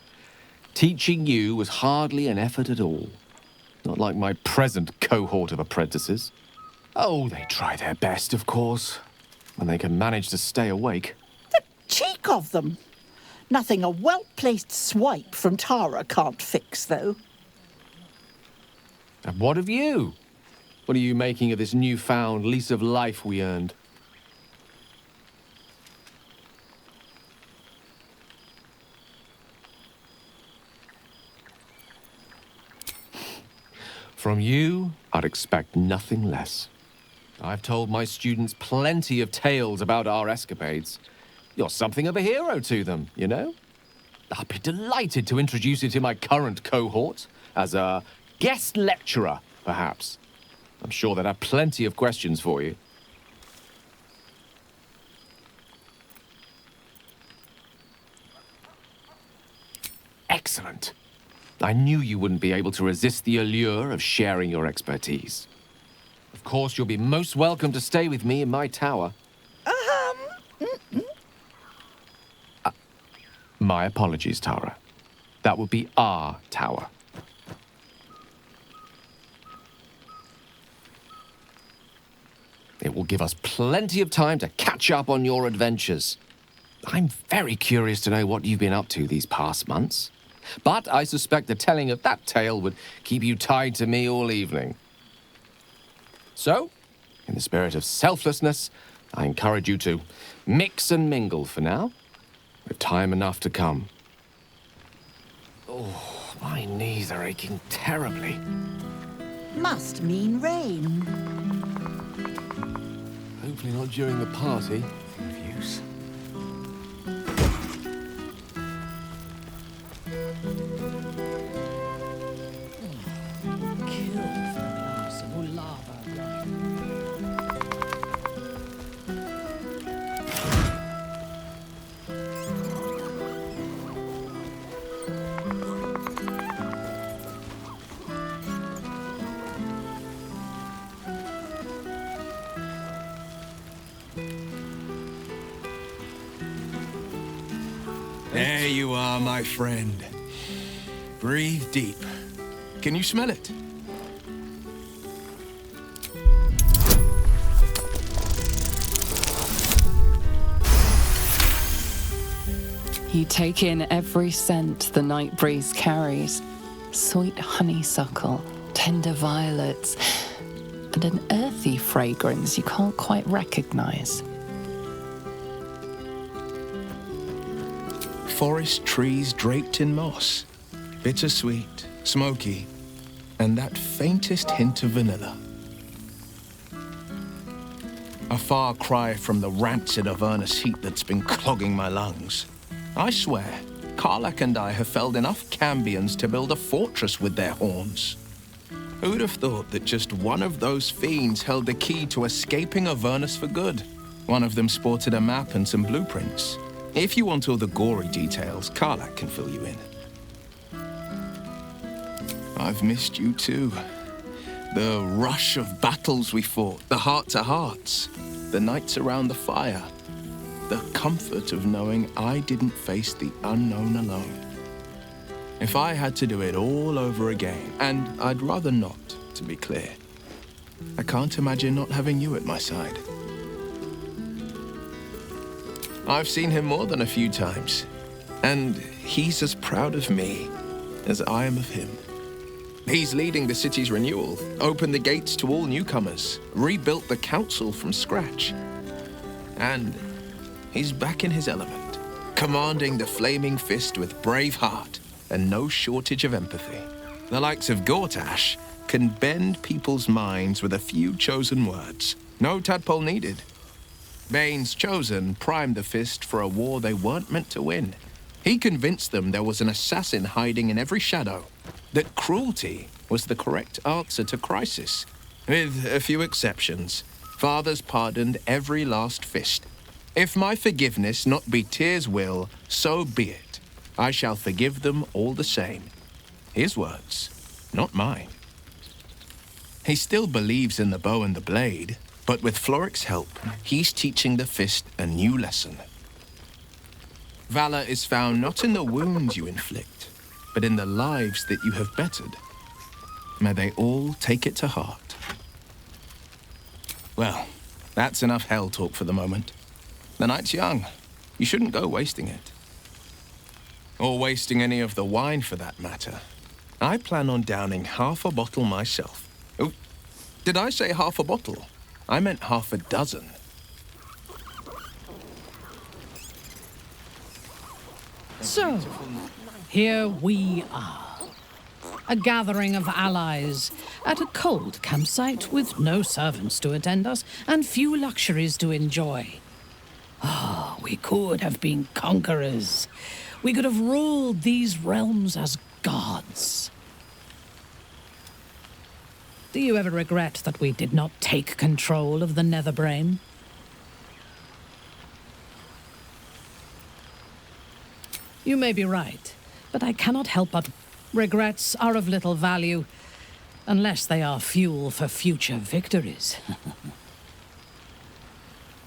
Teaching you was hardly an effort at all. Not like my present cohort of apprentices. Oh, they try their best, of course, when they can manage to stay awake. Cheek of them! Nothing a well-placed swipe from Tara can't fix, though. And what of you? What are you making of this newfound lease of life we earned? From you, I'd expect nothing less. I've told my students plenty of tales about our escapades. You're something of a hero to them, you know? I'd be delighted to introduce you to my current cohort as a guest lecturer, perhaps. I'm sure they'd have plenty of questions for you. Excellent. I knew you wouldn't be able to resist the allure of sharing your expertise. Of course, you'll be most welcome to stay with me in my tower. My apologies, Tara. That would be our tower. It will give us plenty of time to catch up on your adventures. I'm very curious to know what you've been up to these past months. But I suspect the telling of that tale would keep you tied to me all evening. So, in the spirit of selflessness, I encourage you to mix and mingle for now, with time enough to come. Oh, my knees are aching terribly. Must mean rain. Hopefully not during the party. Refuse. There you are, my friend. Breathe deep. Can you smell it? You take in every scent the night breeze carries. Sweet honeysuckle, tender violets, and an earthy fragrance you can't quite recognize. Forest trees draped in moss. Bittersweet, smoky, and that faintest hint of vanilla. A far cry from the rancid Avernus heat that's been clogging my lungs. I swear, Karlak and I have felled enough Cambions to build a fortress with their horns. Who'd have thought that just one of those fiends held the key to escaping Avernus for good? One of them sported a map and some blueprints. If you want all the gory details, Karlak can fill you in. I've missed you too. The rush of battles we fought, the heart-to-hearts, the nights around the fire, the comfort of knowing I didn't face the unknown alone. If I had to do it all over again, and I'd rather not, to be clear, I can't imagine not having you at my side. I've seen him more than a few times, and he's as proud of me as I am of him. He's leading the city's renewal, opened the gates to all newcomers, rebuilt the council from scratch. And he's back in his element, commanding the Flaming Fist with brave heart and no shortage of empathy. The likes of Gortash can bend people's minds with a few chosen words. No tadpole needed. Bane's Chosen primed the Fist for a war they weren't meant to win. He convinced them there was an assassin hiding in every shadow, that cruelty was the correct answer to crisis. With a few exceptions, fathers pardoned every last Fist. If my forgiveness not be Tyr's will, so be it. I shall forgive them all the same. His words, not mine. He still believes in the bow and the blade, but with Floric's help, he's teaching the Fist a new lesson. Valor is found not in the wounds you inflict, but in the lives that you have bettered. May they all take it to heart. Well, that's enough hell talk for the moment. The night's young. You shouldn't go wasting it. Or wasting any of the wine, for that matter. I plan on downing half a bottle myself. Oh, did I say half a bottle? I meant half a dozen. So, here we are. A gathering of allies at a cold campsite with no servants to attend us and few luxuries to enjoy. Ah, we could have been conquerors. We could have ruled these realms as gods. Do you ever regret that we did not take control of the Netherbrain? You may be right, but I cannot help but regrets are of little value unless they are fuel for future victories.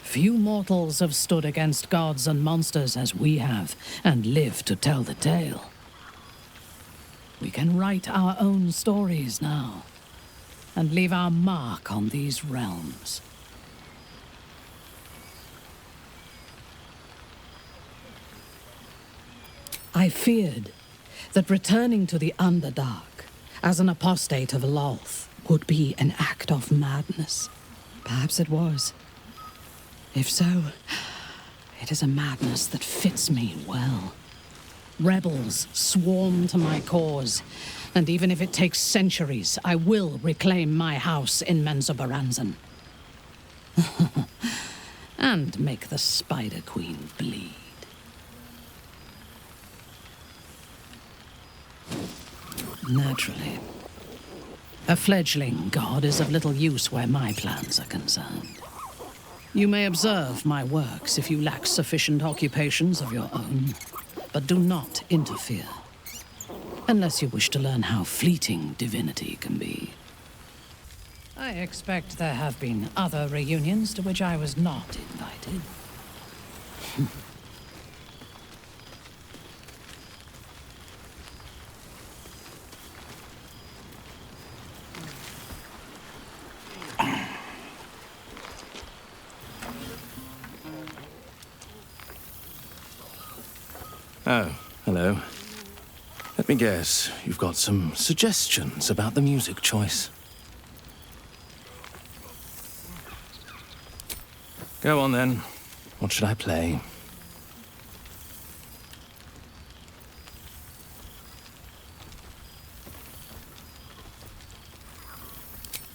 Few mortals have stood against gods and monsters as we have, and lived to tell the tale. We can write our own stories now, and leave our mark on these realms. I feared that returning to the Underdark as an apostate of Lolth would be an act of madness. Perhaps it was. If so, it is a madness that fits me well. Rebels swarm to my cause, and even if it takes centuries, I will reclaim my house in Menzoberranzan. And make the Spider Queen bleed. Naturally. A fledgling god is of little use where my plans are concerned. You may observe my works if you lack sufficient occupations of your own, but do not interfere, unless you wish to learn how fleeting divinity can be. I expect there have been other reunions to which I was not invited. Oh, hello. Let me guess, you've got some suggestions about the music choice. Go on then. What should I play?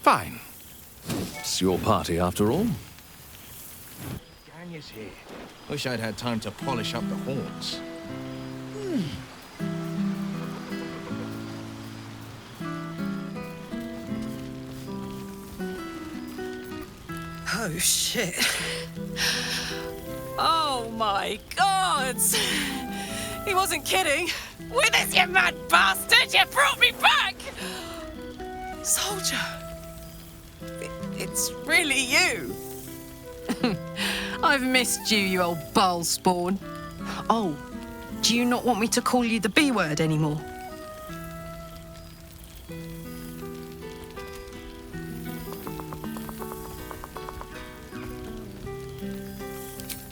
Fine. It's your party after all. Gang is here. Wish I'd had time to polish up the horns. Oh, shit. Oh, my God! He wasn't kidding. With us, you mad bastard! You brought me back! Soldier. It's really you. I've missed you, you old bile spawn. Oh, do you not want me to call you the B word anymore?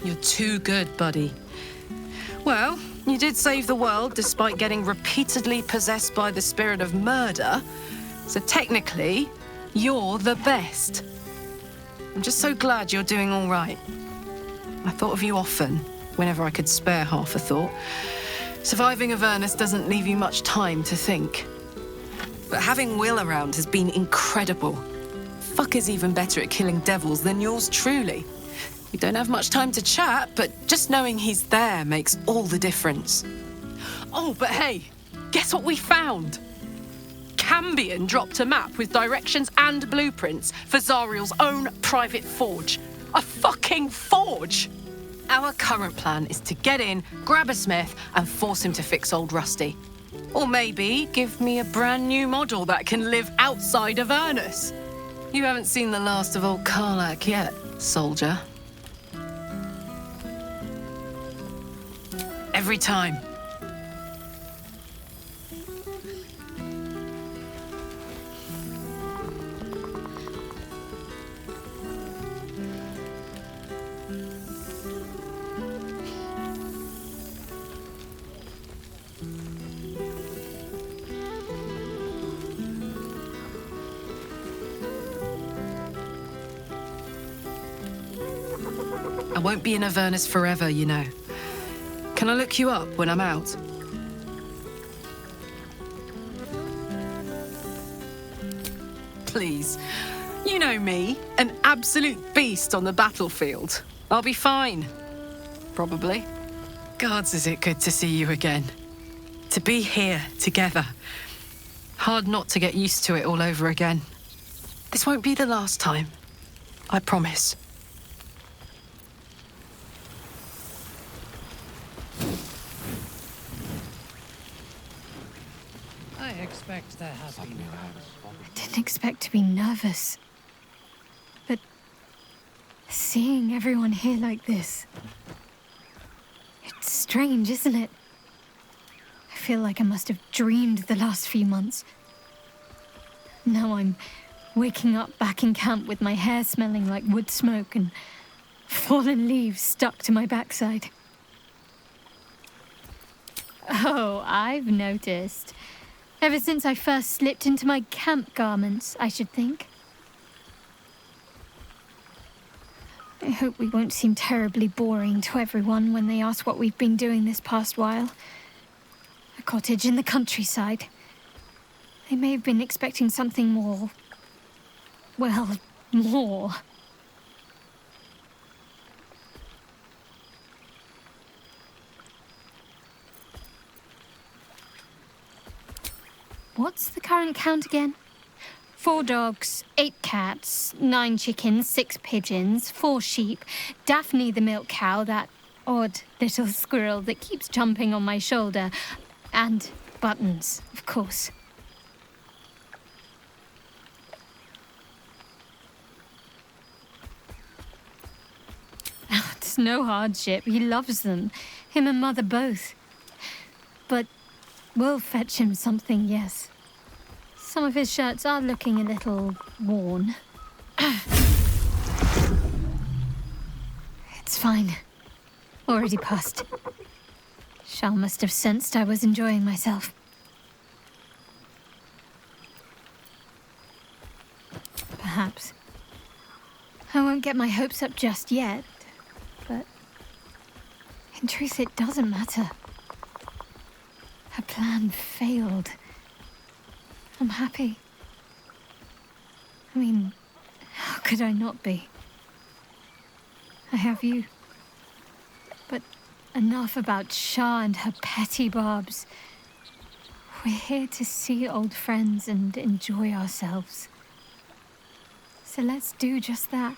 You're too good, buddy. Well, you did save the world despite getting repeatedly possessed by the spirit of murder. So technically, you're the best. I'm just so glad you're doing all right. I thought of you often, whenever I could spare half a thought. Surviving Avernus doesn't leave you much time to think. But having Will around has been incredible. Fuck is even better at killing devils than yours truly. We don't have much time to chat, but just knowing he's there makes all the difference. Oh, but hey, guess what we found? Cambion dropped a map with directions and blueprints for Zariel's own private forge. A fucking forge! Our current plan is to get in, grab a smith, and force him to fix old Rusty. Or maybe give me a brand new model that can live outside of Avernus. You haven't seen the last of old Karlak yet, soldier. Every time. I won't be in Avernus forever, you know. Can I look you up when I'm out? Please. You know me, an absolute beast on the battlefield. I'll be fine. Probably. Gods, is it good to see you again. To be here, together. Hard not to get used to it all over again. This won't be the last time. I promise. I expect there has been I didn't expect to be nervous. But seeing everyone here like this, it's strange, isn't it? I feel like I must have dreamed the last few months. Now I'm waking up back in camp with my hair smelling like wood smoke and fallen leaves stuck to my backside. Oh, I've noticed. Ever since I first slipped into my camp garments, I should think. I hope we won't seem terribly boring to everyone when they ask what we've been doing this past while. A cottage in the countryside. They may have been expecting something more... well, more. What's the current count again? 4 dogs, 8 cats, 9 chickens, 6 pigeons, 4 sheep, Daphne the milk cow, that odd little squirrel that keeps jumping on my shoulder, and Buttons, of course. It's no hardship. He loves them. Him and Mother both. But we'll fetch him something, yes. Some of his shirts are looking a little worn. It's fine. Already passed. Shal must have sensed I was enjoying myself. Perhaps. I won't get my hopes up just yet, but in truth it doesn't matter. Her plan failed. I'm happy. I mean, how could I not be? I have you. But enough about Shah and her petty barbs. We're here to see old friends and enjoy ourselves. So let's do just that.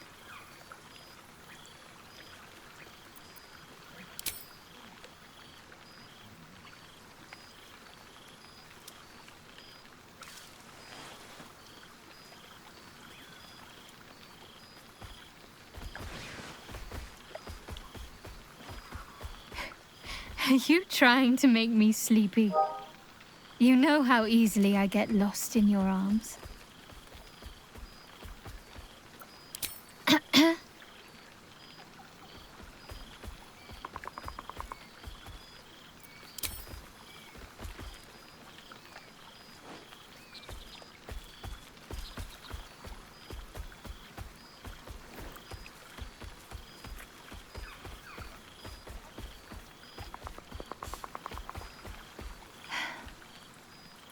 Are you trying to make me sleepy? You know how easily I get lost in your arms.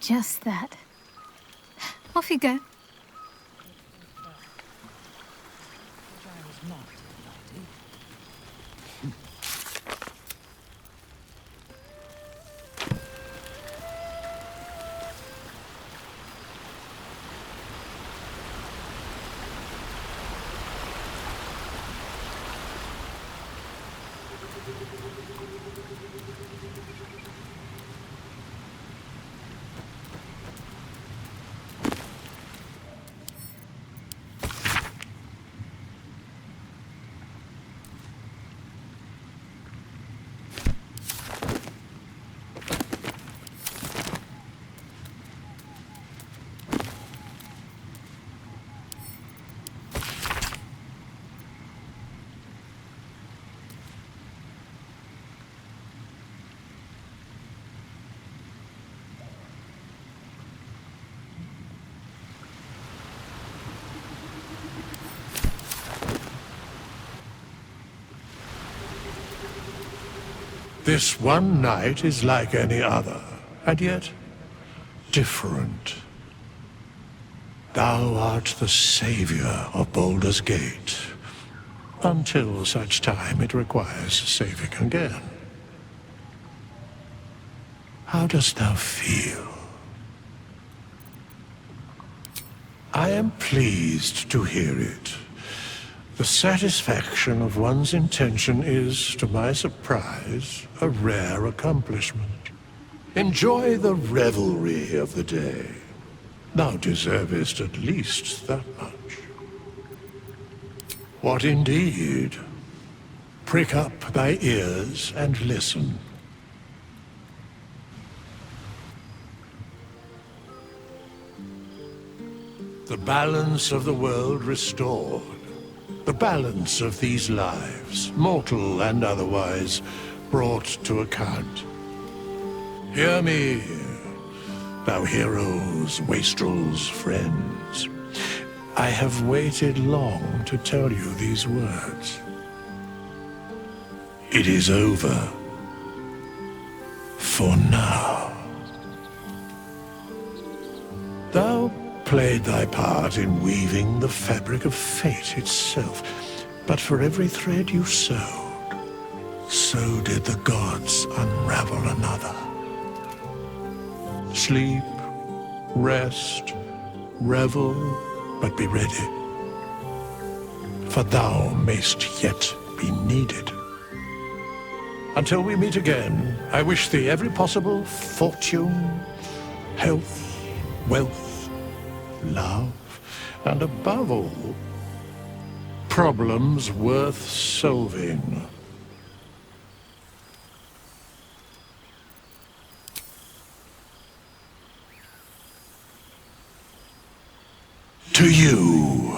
Just that. Off you go. This one night is like any other, and yet different. Thou art the savior of Baldur's Gate, until such time it requires saving again. How dost thou feel? I am pleased to hear it. The satisfaction of one's intention is, to my surprise, a rare accomplishment. Enjoy the revelry of the day. Thou deservest at least that much. What indeed? Prick up thy ears and listen. The balance of the world restored. The balance of these lives, mortal and otherwise, brought to account. Hear me, thou heroes, wastrels, friends. I have waited long to tell you these words. It is over. For now. Thou played thy part in weaving the fabric of fate itself, but for every thread you sewed, so did the gods unravel another. Sleep, rest, revel, but be ready, for thou mayst yet be needed. Until we meet again, I wish thee every possible fortune, health, wealth, love, and above all, problems worth solving. To you.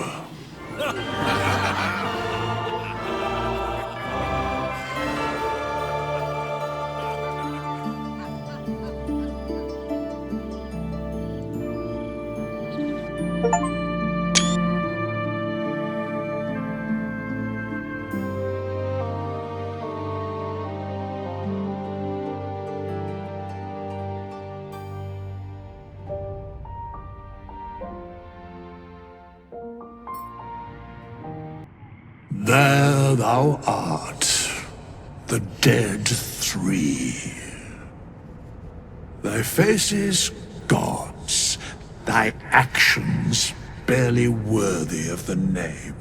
There thou art, the dead three. Thy face is God's, thy actions barely worthy of the name.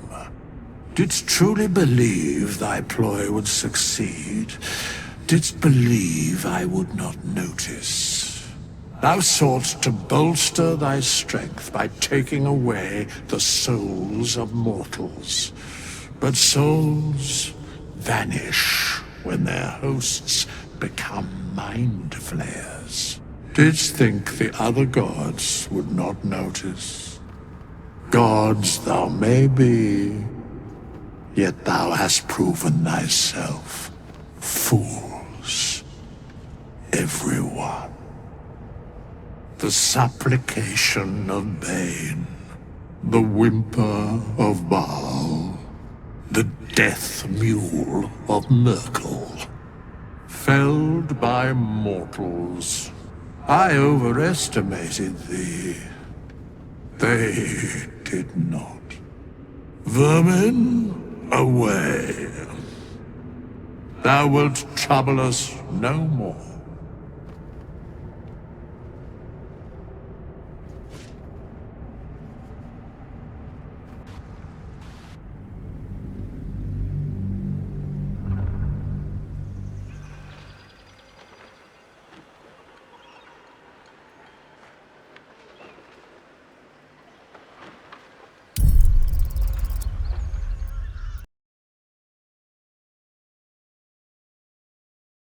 Didst truly believe thy ploy would succeed? Didst believe I would not notice? Thou soughtst to bolster thy strength by taking away the souls of mortals. But souls vanish when their hosts become mind flayers. Didst think the other gods would not notice? Gods thou may be, yet thou hast proven thyself fools, everyone. The supplication of Bane, the whimper of Baal, the death mule of Merkel. Felled by mortals, I overestimated thee. They did not. Vermin, away. Thou wilt trouble us no more.